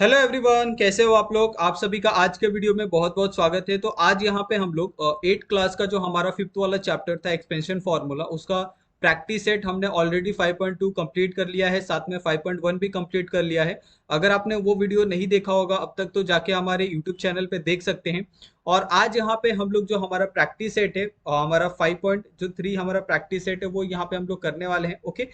Hello everyone, कैसे हो आप लोग। आप सभी का आज के वीडियो में बहुत बहुत स्वागत है। तो आज यहाँ पे हम लोग 8 क्लास का जो हमारा फिफ्थ वाला चैप्टर था एक्सपेंशन फार्मूला, उसका प्रैक्टिस सेट हमने ऑलरेडी 5.2 कंप्लीट कर लिया है, साथ में 5.1 भी कंप्लीट कर लिया है। अगर आपने वो वीडियो नहीं देखा होगा अब तक तो जाके हमारे यूट्यूब चैनल पे देख सकते हैं। और आज यहाँ पे हम लोग जो हमारा प्रैक्टिस सेट है, हमारा 5.3 हमारा प्रैक्टिस सेट है, वो यहाँ पे हम लोग करने वाले हैं। ओके।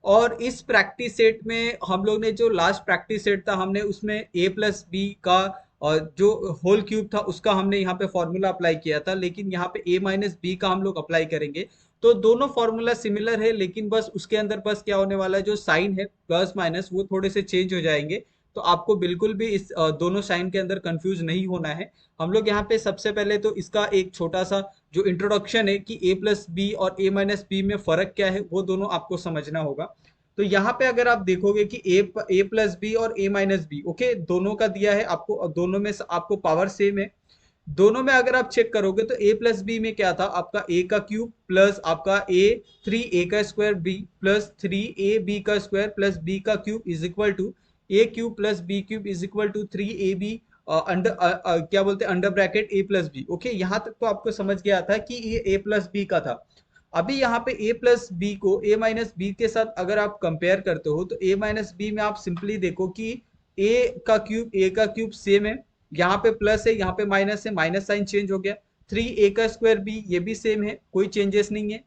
और इस प्रैक्टिस सेट में हम लोग ने जो लास्ट प्रैक्टिस सेट था, हमने उसमें ए प्लस बी का और जो होल क्यूब था उसका हमने यहाँ पे फॉर्मूला अप्लाई किया था, लेकिन यहाँ पे ए माइनस बी का हम लोग अप्लाई करेंगे। तो दोनों फॉर्मूला सिमिलर है, लेकिन बस उसके अंदर बस क्या होने वाला है, जो साइन है प्लस माइनस वो थोड़े से चेंज हो जाएंगे। तो आपको बिल्कुल भी इस दोनों साइन के अंदर कंफ्यूज नहीं होना है। हम लोग यहाँ पे सबसे पहले तो इसका एक छोटा सा जो इंट्रोडक्शन है कि ए प्लस बी और ए माइनस बी में फर्क क्या है, वो दोनों आपको समझना होगा। तो यहाँ पे अगर आप देखोगे कि ए प्लस बी और ए माइनस बी, ओके, दोनों का दिया है आपको और दोनों में आपको पावर सेम है। दोनों में अगर आप चेक करोगे तो ए प्लस बी में क्या था, आपका ए का क्यूब प्लस आपका ए 3 ए का square B plus 3 A B का स्क्वायर प्लस बी का cube is equal to A cube plus B cube is equal to 3 A B under क्या बोलते हैं, under bracket A plus B. Okay, यहाँ तक तो आपको समझ गया था कि ये ए प्लस बी का था। अभी यहाँ पे ए प्लस बी को ए माइनस बी के साथ अगर आप कंपेयर करते हो तो ए माइनस बी में आप सिंपली देखो कि ए का क्यूब सेम है, यहाँ पे प्लस है यहाँ पे माइनस है, माइनस साइन चेंज हो गया। 3 ए का स्क्वायर बी ये भी सेम है, कोई चेंजेस नहीं है।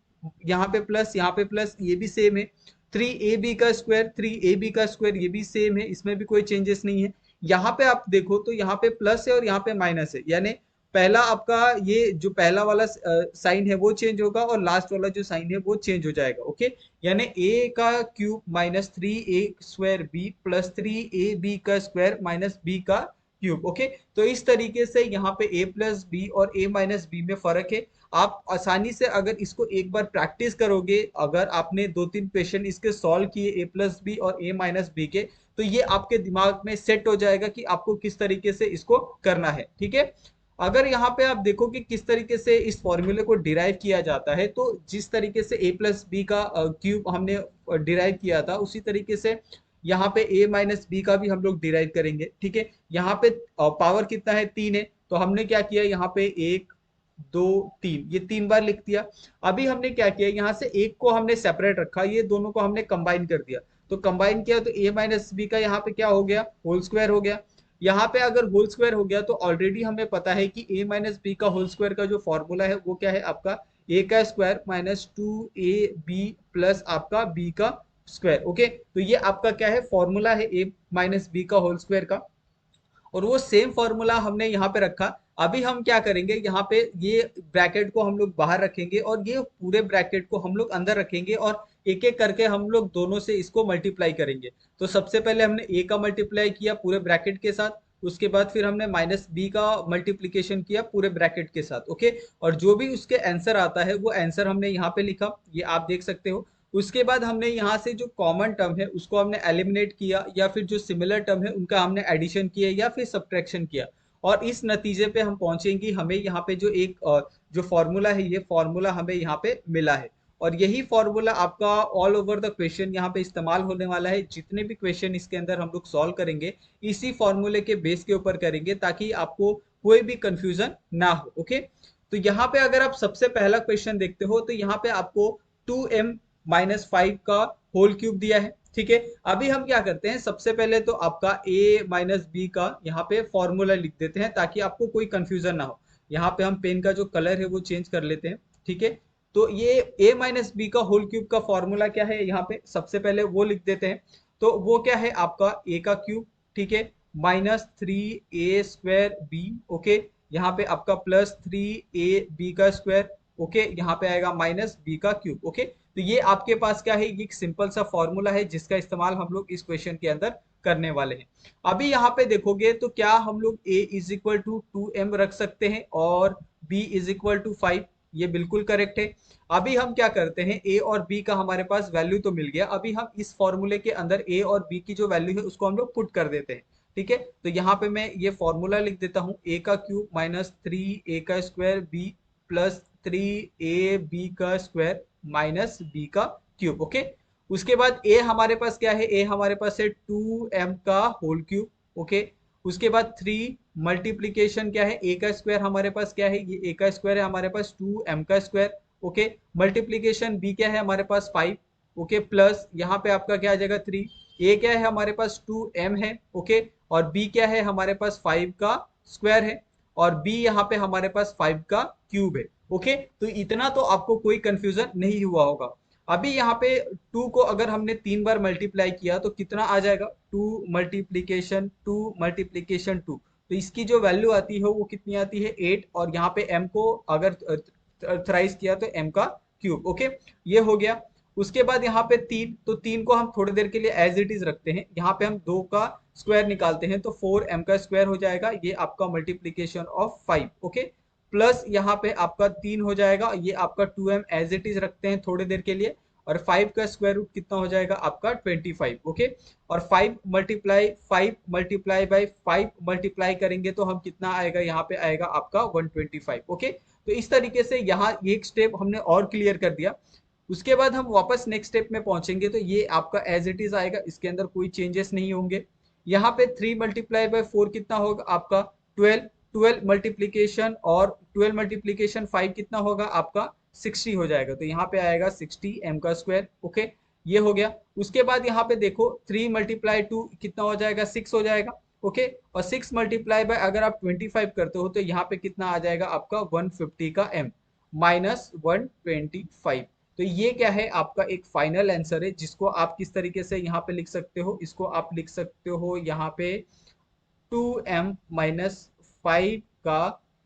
यहाँ पे प्लस यहाँ पे प्लस ये भी सेम है। 3 ए बी का स्क्वायर ये भी सेम है, इसमें भी कोई चेंजेस नहीं है। यहाँ पे आप देखो तो यहाँ पे प्लस है और यहाँ पे माइनस है, यानी पहला आपका ये जो पहला वाला साइन है वो चेंज होगा और लास्ट वाला जो साइन है वो चेंज हो जाएगा। ओके, यानी ए का cube minus 3 A square B plus 3 A B का स्क्वायर माइनस बी का क्यूब। ओके, तो इस तरीके से यहाँ पे ए प्लस बी और ए माइनस बी में फर्क है। आप आसानी से अगर इसको एक बार प्रैक्टिस करोगे, अगर आपने 2-3 क्वेश्चन इसके सॉल्व किए ए प्लस बी और ए माइनस बी के, तो ये आपके दिमाग में सेट हो जाएगा कि आपको किस तरीके से इसको करना है। ठीक है। अगर यहाँ पे आप देखो कि किस तरीके से इस फॉर्मूले को डिराइव किया जाता है, तो जिस तरीके से ए प्लस बी का क्यूब हमने डिराइव किया था, उसी तरीके से यहाँ पे ए माइनस बी का भी हम लोग डिराइव करेंगे। ठीक है। यहाँ पे पावर कितना है, 3 है, तो हमने क्या किया, यहाँ पे 1 2 3 ये 3 बार लिख दिया। अभी हमने क्या किया, यहाँ से एक को हमने सेपरेट रखा, ये दोनों को हमने कंबाइन कर दिया। तो कंबाइन किया तो ए माइनस बी का यहाँ पे क्या हो गया, होल स्क्वायर हो गया। यहाँ पे अगर होल स्क्वायर हो गया तो ऑलरेडी हमें पता है कि ए माइनस बी का होल स्क्वायर का जो फॉर्मूला है वो क्या है, आपका ए का square minus 2 A B plus आपका बी का स्क्वायर। ओके, तो ये आपका क्या है, फॉर्मूला है ए माइनस बी का होल स्क्वायर का। और वो सेम फॉर्मूला हमने यहाँ पे रखा। अभी हम क्या करेंगे, यहाँ पे ये ब्रैकेट को हम लोग बाहर रखेंगे और ये पूरे ब्रैकेट को हम लोग अंदर रखेंगे और एक एक करके हम लोग दोनों से इसको मल्टीप्लाई करेंगे। तो सबसे पहले हमने ए का मल्टीप्लाई किया पूरे ब्रैकेट के साथ, उसके बाद फिर हमने माइनस बी का मल्टीप्लीकेशन किया पूरे ब्रैकेट के साथ। ओके, और जो भी उसके आंसर आता है वो आंसर हमने यहाँ पे लिखा, ये आप देख सकते हो। उसके बाद हमने यहाँ से जो कॉमन टर्म है उसको हमने एलिमिनेट किया, या फिर जो सिमिलर टर्म है उनका हमने एडिशन किया या फिर सब्ट्रैक्शन किया। और इस नतीजे पे हम पहुंचेंगे, हमें यहाँ पे जो एक जो फॉर्मूला है, ये फॉर्मूला हमें यहाँ पे मिला है। और यही फॉर्मूला आपका ऑल ओवर द क्वेश्चन यहाँ पे इस्तेमाल होने वाला है। जितने भी क्वेश्चन इसके अंदर हम लोग सॉल्व करेंगे इसी फॉर्मूले के बेस के ऊपर करेंगे, ताकि आपको कोई भी कंफ्यूजन ना हो। ओके, तो यहाँ पे अगर आप सबसे पहला क्वेश्चन देखते हो तो यहाँ पे आपको 2m-5 का होल क्यूब दिया है। ठीक है। अभी हम क्या करते हैं, सबसे पहले तो आपका a माइनस बी का यहाँ पे फॉर्मूला लिख देते हैं ताकि आपको कोई कंफ्यूजन ना हो। यहाँ पे हम पेन का जो कलर है वो चेंज कर लेते हैं। ठीक है। तो ये a माइनस बी का होल क्यूब का फॉर्मूला क्या है, यहाँ पे सबसे पहले वो लिख देते हैं। तो वो क्या है, आपका a का क्यूब, ठीक है, minus 3 a square B. Okay, यहाँ पे आपका प्लस 3 a बी का स्क्वायर। ओके, यहाँ पे आएगा माइनस बी का क्यूब। ओके, तो ये आपके पास क्या है, ये एक सिंपल सा फॉर्मूला है जिसका इस्तेमाल हम लोग इस क्वेश्चन के अंदर करने वाले हैं। अभी यहाँ पे देखोगे तो क्या हम लोग a is equal to 2m रख सकते हैं और b इज इक्वल टू 5, ये बिल्कुल करेक्ट है। अभी हम क्या करते हैं, a और b का हमारे पास वैल्यू तो मिल गया, अभी हम इस फॉर्मूले के अंदर a और b की जो वैल्यू है उसको हम लोग पुट कर देते हैं। ठीक है, तो यहाँ पे मैं ये फॉर्मूला लिख देता हूँ, a का क्यूब माइनस 3 a का square b plus 3 a b का स्क्वायर माइनस बी का क्यूब। ओके, उसके बाद ए हमारे पास क्या है, ए हमारे पास है 2m का होल क्यूब। ओके। उसके बाद 3 मल्टीप्लीकेशन क्या है, ए का स्क्वायर हमारे पास क्या है, ये ए का स्क्वायर है हमारे पास 2m का स्क्वायर। ओके, मल्टीप्लीकेशन बी क्या है हमारे पास 5। ओके, प्लस यहाँ पे आपका क्या आ जाएगा 3। ए क्या है हमारे पास 2m है। ओके, और बी क्या है हमारे पास 5 का स्क्वायर है, और बी यहाँ पे हमारे पास 5 का क्यूब है। ओके, तो इतना तो आपको कोई कंफ्यूजन नहीं हुआ होगा। अभी यहाँ पे 2 को अगर हमने 3 बार मल्टीप्लाई किया तो कितना आ जाएगा, 2 तो इसकी जो वैल्यू आती है वो कितनी आती है 8, और यहाँ पे m को अगर थ्राइस किया तो m का क्यूब। ओके, ये हो गया। उसके बाद यहाँ पे 3, तो 3 को हम थोड़ी देर के लिए एज इट इज रखते हैं, यहाँ पे हम 2 का स्क्वायर निकालते हैं तो 4m का स्क्वायर हो जाएगा, ये आपका मल्टीप्लीकेशन ऑफ 5। ओके, प्लस यहाँ पे आपका 3 हो जाएगा, ये आपका 2m एज इट इज रखते हैं थोड़ी देर के लिए, और 5 का स्क्वायर रूट कितना हो जाएगा आपका 25। ओके, और 5 मल्टीप्लाई बाई 5 मल्टीप्लाई करेंगे तो हम कितना आएगा, यहाँ पे आएगा आपका 125। ओके, तो इस तरीके से यहाँ एक स्टेप हमने और क्लियर कर दिया। उसके बाद हम वापस नेक्स्ट स्टेप में पहुंचेंगे तो ये आपका एज इट इज आएगा, इसके अंदर कोई चेंजेस नहीं होंगे। यहाँ पे 3 मल्टीप्लाई बाई 4 कितना होगा आपका 12। 12 मल्टीप्लीकेशन और 12 मल्टीप्लीकेशन 5 कितना होगा आपका 60 हो जाएगा, तो यहाँ पे आएगा 60 m का स्क्वायर। ओके, ये हो गया। उसके बाद यहाँ पे देखो 3 मल्टीप्लाई 2 कितना हो जाएगा 6 हो जाएगा। ओके, और 6 मल्टीप्लाई बाय अगर आप 25 करते हो तो यहाँ पे कितना आ जाएगा आपका 150 का m माइनस 125। तो ये क्या है आपका एक फाइनल आंसर है, जिसको आप किस तरीके से यहाँ पे लिख सकते हो, इसको आप लिख सकते हो यहाँ पे 2m माइनस 5 का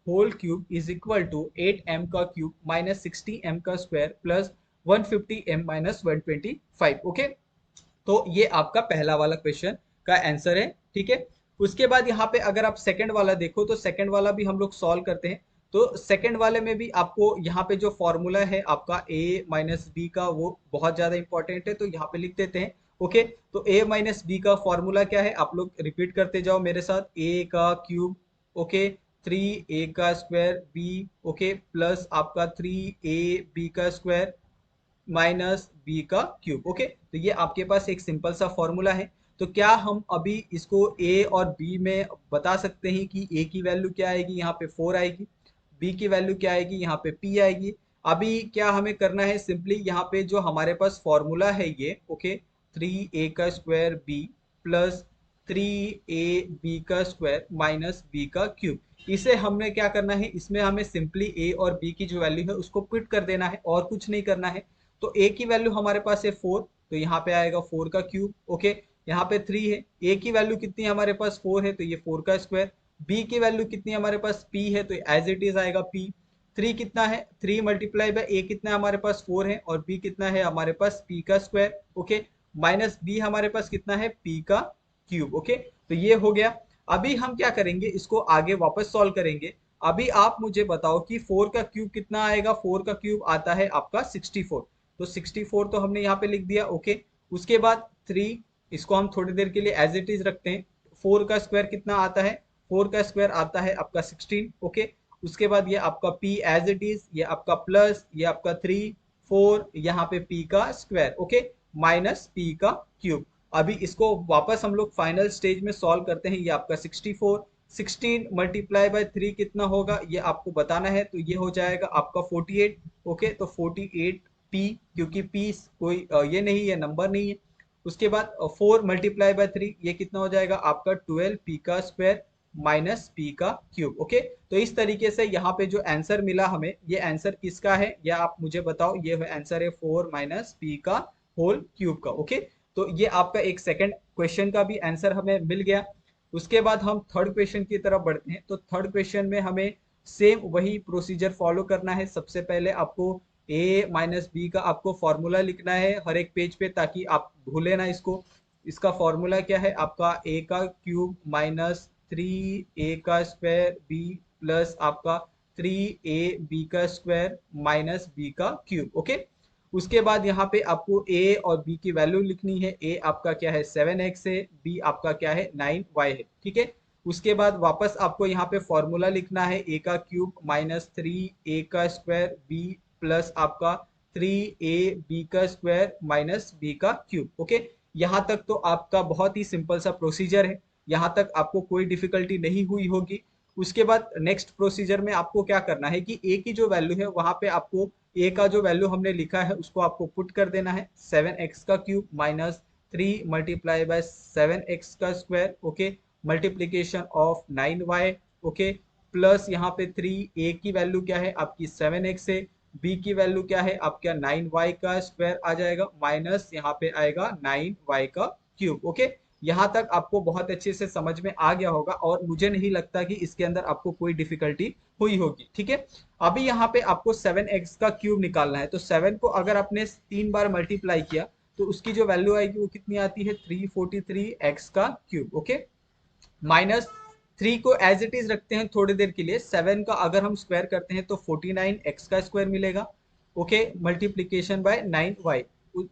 whole cube is equal to 8m का क्यूब माइनस 60m का square plus 150m minus 125। Okay, तो ये आपका पहला वाला क्वेश्चन का आंसर है। ठीक है, उसके बाद यहाँ पे अगर आप सेकंड वाला देखो तो सेकंड वाला भी हम लोग सॉल्व करते हैं। तो सेकंड वाले में भी आपको यहाँ पे जो फॉर्मूला है आपका a माइनस बी का वो बहुत ज्यादा इंपॉर्टेंट है, तो यहाँ पे लिख देते हैं। ओके, तो a माइनस बी का फॉर्मूला क्या है, आप लोग रिपीट करते जाओ मेरे साथ, a का क्यूब, ओके, 3a का स्क्वायर b, ओके, प्लस आपका 3ab का स्क्वायर माइनस बी का क्यूब। ओके, तो ये आपके पास एक सिंपल सा फॉर्मूला है। तो क्या हम अभी इसको ए और बी में बता सकते हैं कि ए की वैल्यू क्या आएगी, यहाँ पे 4 आएगी, बी की वैल्यू क्या आएगी, यहाँ पे पी आएगी। अभी क्या हमें करना है, सिंपली यहाँ पे जो हमारे पास फॉर्मूला है ये, ओके, 3a का स्क्वायर बी प्लस 3ab का स्क्वायर माइनस बी का क्यूब, इसे हमने क्या करना है, इसमें हमें सिंपली ए और बी की जो वैल्यू है उसको पुट कर देना है और कुछ नहीं करना है। तो ए की वैल्यू हमारे पास है 4, तो यहाँ पे आएगा 4 का क्यूब। ओके, यहाँ पे 3 है, ए की वैल्यू कितनी है हमारे पास 4 है, तो ये 4 का स्क्वायर। बी की वैल्यू कितनी है हमारे पास p है, तो एज इट इज आएगा p। 3 कितना है, 3 मल्टीप्लाई बाय ए कितना है हमारे पास 4 है, और b कितना है हमारे पास p का स्क्वायर। ओके, माइनस b हमारे पास कितना है p का क्यूब। ओके, तो ये हो गया। अभी हम क्या करेंगे, इसको आगे वापस सॉल्व करेंगे। अभी आप मुझे बताओ कि 4 का क्यूब कितना आएगा, 4 का क्यूब आता है आपका 64, तो 64 तो हमने यहाँ पे लिख दिया। ओके, उसके बाद 3, इसको हम थोड़ी देर के लिए एज इट इज रखते हैं। 4 का स्क्वायर कितना आता है, 4 का स्क्वायर आता है आपका 16। ओके, उसके बाद ये आपका p एज इट इज, ये आपका प्लस, ये आपका 3 4, यहाँ पे p का स्क्वायर, ओके, माइनस p का क्यूब। अभी इसको वापस हम लोग फाइनल स्टेज में सॉल्व करते हैं। ये आपका 64, 16 मल्टीप्लाई बाय 3 कितना होगा ये आपको बताना है, तो ये हो जाएगा आपका 48। ओके, तो 48 p, क्योंकि p कोई ये नहीं है, नंबर नहीं है। उसके बाद 4 मल्टीप्लाई बाय 3 ये कितना हो जाएगा आपका 12 p का स्क्वायर माइनस p का क्यूब। ओके, तो इस तरीके से यहाँ पे जो आंसर मिला हमें, ये आंसर किसका है, या आप मुझे बताओ, ये आंसर है 4 माइनस p का होल क्यूब का। ओके, तो ये आपका एक सेकंड क्वेश्चन का भी आंसर हमें मिल गया। उसके बाद हम थर्ड क्वेश्चन की तरफ बढ़ते हैं। तो थर्ड क्वेश्चन में हमें सेम वही प्रोसीजर फॉलो करना है। सबसे पहले आपको a माइनस बी का आपको फॉर्मूला लिखना है हर एक पेज पे, ताकि आप भूले ना इसको। इसका फॉर्मूला क्या है आपका, a का क्यूब माइनस 3a का स्क्वायर b प्लस आपका 3ab का स्क्वायर माइनस b का क्यूब। ओके, उसके बाद यहाँ पे आपको a और b की वैल्यू लिखनी है। a आपका क्या है 7x है, b आपका क्या है 9y है। ठीक है, उसके बाद वापस आपको यहाँ पे फॉर्मूला लिखना है, a का क्यूब माइनस 3a का स्क्वायर b प्लस आपका 3ab का स्क्वायर माइनस b का क्यूब। ओके, यहाँ तक तो आपका बहुत ही सिंपल सा प्रोसीजर है। यहाँ तक आपको कोई डिफिकल्टी नहीं हुई होगी। उसके बाद नेक्स्ट प्रोसीजर में आपको क्या करना है कि ए की जो वैल्यू है वहां पे आपको ए का जो वैल्यू हमने लिखा है उसको आपको पुट कर देना है, 7x का cube minus 3 multiply bye 7x का square, okay, multiplication of 9y, okay, plus यहाँ पे 3 ए की वैल्यू क्या है आपकी 7x है, बी की वैल्यू क्या है आपका 9y का स्क्वायर आ जाएगा, माइनस यहाँ पे आएगा 9y का क्यूब, ओके। यहाँ तक आपको बहुत अच्छे से समझ में आ गया होगा और मुझे नहीं लगता कि इसके अंदर आपको कोई डिफिकल्टी हुई होगी, ठीक है। अभी यहाँ पे आपको 7x का क्यूब निकालना है, तो 7 को अगर आपने 3 बार मल्टीप्लाई किया तो उसकी जो वैल्यू आएगी वो कितनी आती है 343x का क्यूब, ओके, माइनस 3 को एज इट इज रखते हैं थोड़ी देर के लिए, 7 का अगर हम स्क्वायर करते हैं तो 49x का स्क्वायर मिलेगा, ओके, मल्टीप्लीकेशन बाय 9y,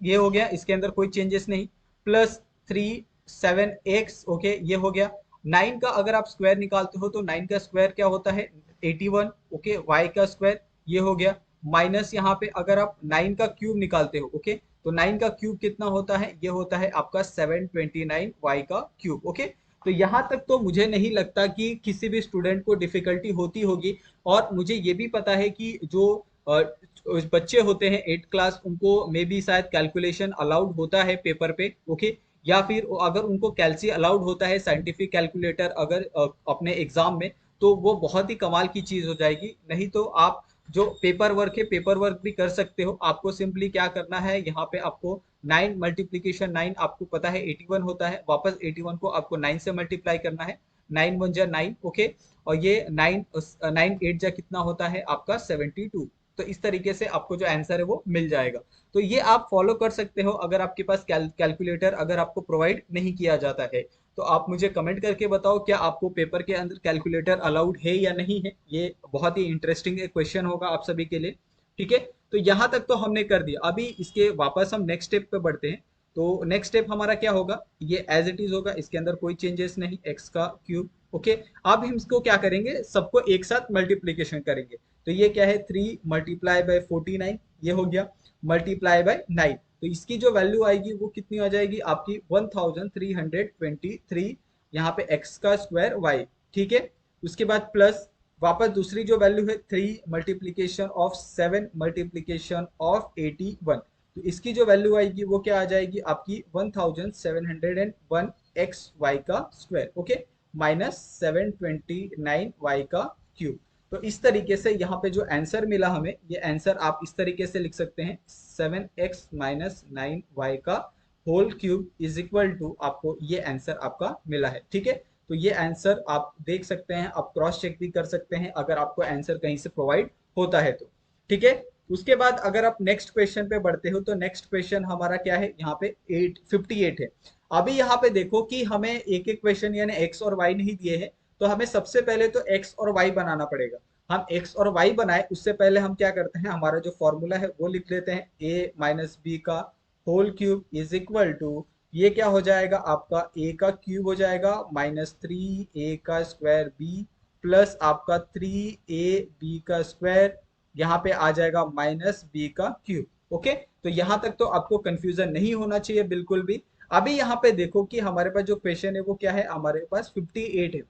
ये हो गया, इसके अंदर कोई चेंजेस नहीं, प्लस 37x, ओके, ये हो गया। 9 का अगर आप स्क्वायर निकालते हो तो 9 का स्क्वायर क्या होता है 81, ओके, y का स्क्वायर, ये हो गया, माइनस यहाँ पे अगर आप 9 का क्यूब निकालते हो, ओके, तो 9 का क्यूब कितना होता है, ये होता है आपका 729y का क्यूब, ओके। तो यहाँ तक तो मुझे नहीं लगता कि किसी भी स्टूडेंट को डिफिकल्टी होती होगी, और मुझे ये भी पता है कि जो बच्चे होते हैं 8 क्लास उनको मे बी शायद कैलकुलेशन अलाउड होता है पेपर पे, ओके, या फिर अगर उनको कैलसी अलाउड होता है साइंटिफिक कैलकुलेटर अगर अपने एग्जाम में, तो वो बहुत ही कमाल की चीज हो जाएगी। नहीं तो आप जो पेपर वर्क है पेपर वर्क भी कर सकते हो, आपको सिंपली क्या करना है यहाँ पे आपको 9 मल्टीप्लीकेशन 9 आपको पता है 81 होता है, वापस 81 को आपको 9 से मल्टीप्लाई करना है, 9 1 जा 9, ओके, और ये 9 8 जा कितना होता है आपका 72। तो इस तरीके से आपको जो आंसर है वो मिल जाएगा। तो ये आप फॉलो कर सकते हो अगर आपके पास कैलकुलेटर अगर आपको प्रोवाइड नहीं किया जाता है। तो आप मुझे कमेंट करके बताओ क्या आपको पेपर के अंदर कैलकुलेटर अलाउड है या नहीं है, ये बहुत ही इंटरेस्टिंग क्वेश्चन होगा आप सभी के लिए, ठीक है। तो यहाँ तक तो हमने कर दिया, अभी इसके वापस हम नेक्स्ट स्टेप पे बढ़ते हैं। तो नेक्स्ट स्टेप हमारा क्या होगा, ये एज इट इज होगा, इसके अंदर कोई चेंजेस नहीं, एक्स का क्यूब, ओके। अब हम इसको क्या करेंगे, सबको एक साथ मल्टीप्लीकेशन करेंगे। तो ये क्या है 3 मल्टीप्लाई बाय 49, ये हो गया, मल्टीप्लाई बाय 9, तो इसकी जो वैल्यू आएगी वो कितनी आ जाएगी आपकी 1323, यहाँ पे x का स्क्वायर y, ठीक है। उसके बाद प्लस वापस दूसरी जो वैल्यू है 3 मल्टीप्लीकेशन ऑफ 7 मल्टीप्लीकेशन ऑफ 81, तो इसकी जो वैल्यू आएगी वो क्या आ जाएगी आपकी 1701 एक्स वाई का स्क्वायर, ओके, माइनस 729 y का क्यूब। तो इस तरीके से यहाँ पे जो आंसर मिला हमें, ये आंसर आप इस तरीके से लिख सकते हैं 7x माइनस 9y का whole cube is equal to, आपको ये आंसर आपका मिला है, ठीक है। तो ये आंसर आप देख सकते हैं, आप क्रॉस चेक भी कर सकते हैं अगर आपको आंसर कहीं से प्रोवाइड होता है तो, ठीक है। उसके बाद अगर आप नेक्स्ट क्वेश्चन पे बढ़ते हो तो नेक्स्ट क्वेश्चन हमारा क्या है, यहाँ पे 58 है। अभी यहाँ पे देखो कि हमें एक एक क्वेश्चन यानी एक्स और वाई नहीं दिए हैं, तो हमें सबसे पहले तो एक्स और वाई बनाना पड़ेगा। हम एक्स और वाई बनाए उससे पहले हम क्या करते हैं, हमारा जो फॉर्मूला है वो लिख लेते हैं, ए माइनस बी का whole cube is equal to, ये क्या हो जाएगा आपका a का क्यूब हो जाएगा माइनस 3a का स्क्वायर b प्लस आपका 3ab का स्क्वायर, यहाँ पे आ जाएगा माइनस b का क्यूब, ओके। तो यहाँ तक तो आपको कंफ्यूजन नहीं होना चाहिए बिल्कुल भी। अभी यहाँ पे देखो कि हमारे पास जो क्वेश्चन है वो क्या है, हमारे पास 58 है,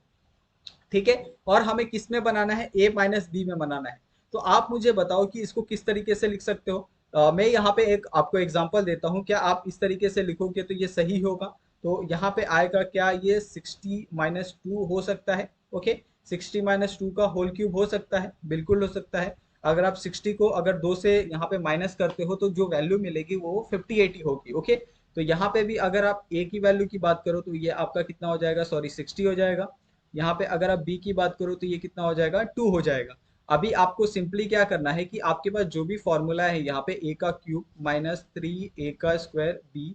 ठीक है, और हमें किस में बनाना है, a माइनस बी में बनाना है। तो आप मुझे बताओ कि इसको किस तरीके से लिख सकते हो। मैं यहाँ पे एक आपको एग्जांपल देता हूँ, क्या आप इस तरीके से लिखोगे तो ये सही होगा। तो यहाँ पे आएगा क्या, ये 60 माइनस 2 हो सकता है, ओके, 60 माइनस 2 का होल क्यूब हो सकता है, बिल्कुल हो सकता है। अगर आप 60 को अगर 2 से यहाँ पे माइनस करते हो तो जो वैल्यू मिलेगी वो 58 ही होगी, ओके। तो यहाँ पे भी अगर आप a की वैल्यू की बात करो तो ये आपका कितना हो जाएगा, सॉरी 60 हो जाएगा। यहाँ पे अगर आप b की बात करो तो ये कितना हो जाएगा, 2 हो जाएगा। अभी आपको सिंपली क्या करना है कि आपके पास जो भी फॉर्मूला है यहाँ पे a का क्यूब माइनस 3a का स्क्वायर b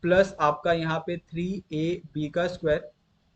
प्लस आपका यहाँ पे 3ab का स्क्वायर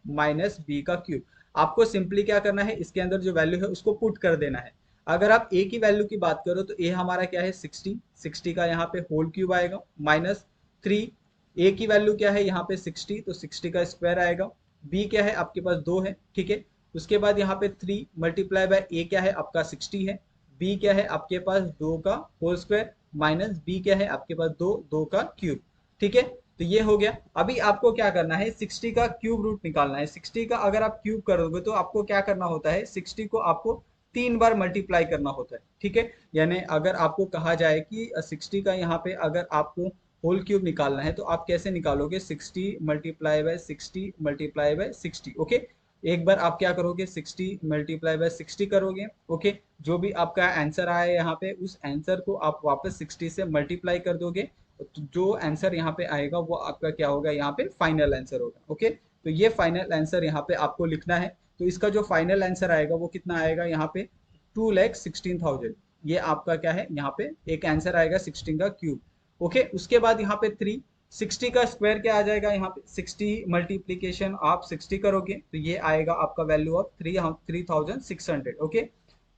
माइनस b का क्यूब, आपको सिंपली क्या करना है, इसके अंदर जो वैल्यू है उसको पुट कर देना है। अगर आप a की वैल्यू की बात करो तो a हमारा क्या है 60 का यहाँ पे होल क्यूब आएगा माइनस 3, a की वैल्यू क्या है यहाँ पे 60, तो 60 का स्क्वायर आएगा, b क्या है आपके पास 2 है, ठीक है। उसके बाद यहाँ पे 3 मल्टीप्लाई बाय a क्या है आपका 60 है, b क्या है आपके पास 2 का होल स्क्वायर माइनस b क्या है आपके पास 2 का क्यूब, ठीक है। तो ये हो गया। अभी आपको क्या करना है, 60 का क्यूब रूट निकालना है। 60 का अगर आप क्यूब करोगे तो आपको क्या करना होता है, 60 को आपको 3 बार मल्टीप्लाई करना होता है, ठीक है। यानी अगर आपको कहा जाए कि 60 का यहाँ पे अगर आपको होल क्यूब निकालना है तो आप कैसे निकालोगे, 60 multiply by 60 multiply by 60, okay. एक बार आप क्या करोगे, 60 मल्टीप्लाई बाय 60 करोगे, ओके। जो भी आपका आंसर आया यहाँ पे, उस आंसर को आप वापस 60 से मल्टीप्लाई कर दोगे, तो जो आंसर यहाँ पे आएगा वो आपका क्या होगा, यहाँ पे फाइनल आंसर होगा, ओके। तो ये फाइनल आंसर यहाँ पे आपको लिखना है। तो इसका जो फाइनल आंसर आएगा वो कितना आएगा, यहाँ पे 2,16,000। ये आपका क्या है, यहाँ पे एक आंसर आएगा 16 का क्यूब, ओके। उसके बाद यहाँ पे 3, 60 का स्क्वायर क्या आ जाएगा, यहाँ पे 60 मल्टीप्लीकेशन आप 60 करोगे तो ये आएगा आपका वैल्यू ऑफ 3,600, ओके।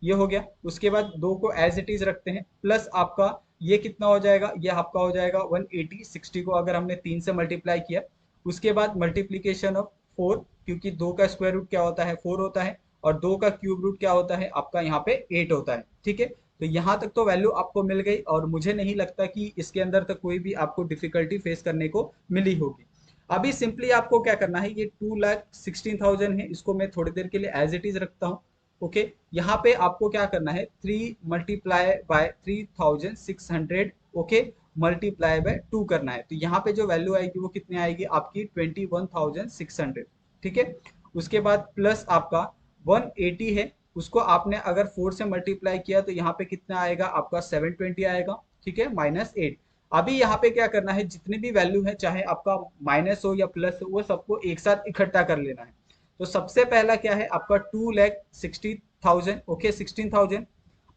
ये हो गया। उसके बाद दो को एज इट इज रखते हैं, प्लस आपका ये कितना हो जाएगा, ये आपका हो जाएगा 180। 60 को अगर हमने 3 से मल्टीप्लाई किया, उसके बाद मल्टीप्लीकेशन ऑफ 4, क्योंकि 2 का स्क्वायर रूट क्या होता है, 4 होता है, और 2 का क्यूब रूट क्या होता है आपका यहाँ पे 8 होता है, ठीक है। तो यहाँ तक तो वैल्यू आपको मिल गई, और मुझे नहीं लगता कि इसके अंदर तक कोई भी आपको डिफिकल्टी फेस करने को मिली होगी। अभी सिंपली आपको क्या करना है, ये 2,16,000 है, इसको मैं थोड़ी देर के लिए एज इट इज रखता हूँ, ओके। यहाँ पे आपको क्या करना है, 3 multiply bye 3,600, okay, multiply by 2 करना है। तो यहाँ पे जो वैल्यू आएगी वो कितनी आएगी आपकी, 21,600, ठीक है। उसके बाद प्लस आपका 180 है, उसको आपने अगर 4 से मल्टीप्लाई किया तो यहाँ पे कितना आएगा आपका 720 आएगा, ठीक है, -8। अभी यहाँ पे क्या करना है, जितनी भी वैल्यू है, चाहे आपका माइनस हो या प्लस हो, वो सबको एक साथ इकट्ठा कर लेना है। तो सबसे पहला क्या है आपका 2,60,000, ओके, 16,000।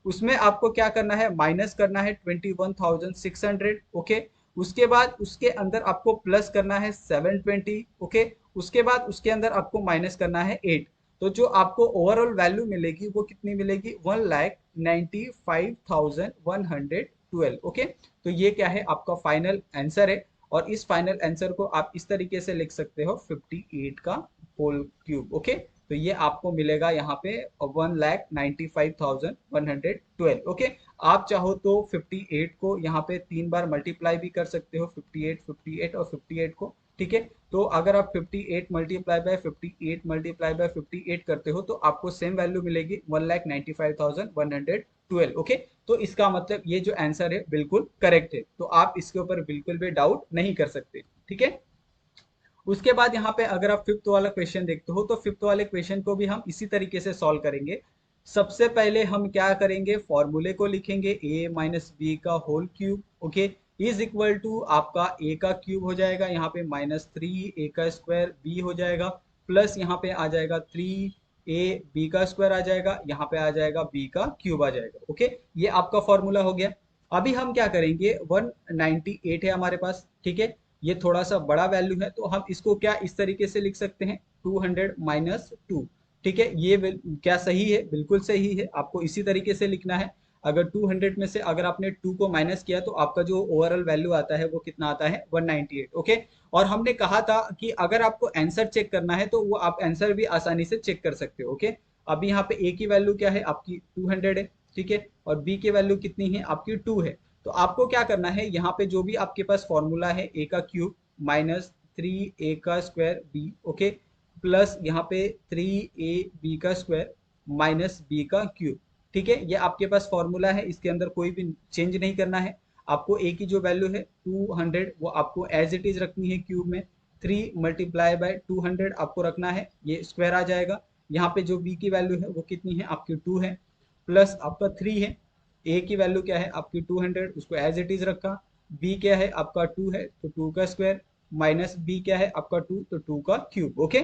उसमें आपको क्या करना है, माइनस करना है 21,600, ओके। उसके बाद उसके अंदर आपको प्लस करना है 720, ओके। उसके बाद उसके अंदर आपको माइनस करना है 8। तो जो आपको ओवरऑल वैल्यू मिलेगी वो कितनी मिलेगी, 1,95,112, ओके। तो ये क्या है आपका फाइनल आंसर है, और इस फाइनल आंसर को आप इस तरीके से लिख सकते हो, 58 का होल क्यूब, ओके। तो ये आपको मिलेगा यहाँ पे 1,95,112, ओके। आप चाहो तो 58 को यहाँ पे 3 बार मल्टीप्लाई भी कर सकते हो, 58, 58 और 58 को, ठीक है। तो अगर आप 58 मल्टीप्लाई बाय 58 मल्टीप्लाई बाय 58 करते हो तो आपको सेम वैल्यू मिलेगी, 1,95,112, ओके। तो इसका मतलब ये जो आंसर है बिल्कुल करेक्ट है, तो आप इसके ऊपर बिल्कुल भी डाउट नहीं कर सकते, ठीक है। उसके बाद यहाँ पे अगर आप फिफ्थ वाला क्वेश्चन देखते हो तो फिफ्थ वाले क्वेश्चन को भी हम इसी तरीके से सॉल्व करेंगे। सबसे पहले हम क्या करेंगे, फॉर्मूले को लिखेंगे, a माइनस बी का whole cube, okay, is equal to आपका a का क्यूब हो जाएगा, यहाँ पे -3 a का स्क्वायर b हो जाएगा, प्लस यहाँ पे आ जाएगा 3a b का स्क्वायर आ जाएगा, यहाँ पे आ जाएगा b का क्यूब आ जाएगा, ओके। ये आपका फॉर्मूला हो गया। अभी हम क्या करेंगे, 198 है हमारे पास, ठीक है। ये थोड़ा सा बड़ा वैल्यू है तो हम इसको क्या इस तरीके से लिख सकते हैं, 200 माइनस 2, ठीक है। ये क्या सही है, बिल्कुल सही है, आपको इसी तरीके से लिखना है। अगर 200 में से अगर आपने 2 को माइनस किया तो आपका जो ओवरऑल वैल्यू आता है वो कितना आता है, 198, ओके। और हमने कहा था कि अगर आपको आंसर चेक करना है तो वो आप आंसर भी आसानी से चेक कर सकते हो, ओके। अभी यहाँ पे ए की वैल्यू क्या है आपकी 200 है, ठीक है, और बी की वैल्यू कितनी है आपकी 2 है। तो आपको क्या करना है, यहाँ पे जो भी आपके पास फॉर्मूला है, ए का क्यूब माइनस 3a का स्क्वायर बी, ओके, प्लस यहाँ पे 3ab का स्क्वायर माइनस बी का क्यूब, ठीक है। ये आपके पास फॉर्मूला है, इसके अंदर कोई भी चेंज नहीं करना है। आपको ए की जो वैल्यू है 200 वो आपको एज इट इज रखनी है क्यूब में, 3 मल्टीप्लाई बाय 200 आपको रखना है, ये स्क्वायर आ जाएगा। यहाँ पे जो बी की वैल्यू है वो कितनी है आपकी 2 है, प्लस आपका 3 है, ए की वैल्यू क्या है आपकी 200, उसको एज इट इज रखा, बी क्या है आपका 2 है तो 2 का स्क्वायर, माइनस बी क्या है आपका 2 तो 2 का क्यूब, ओके।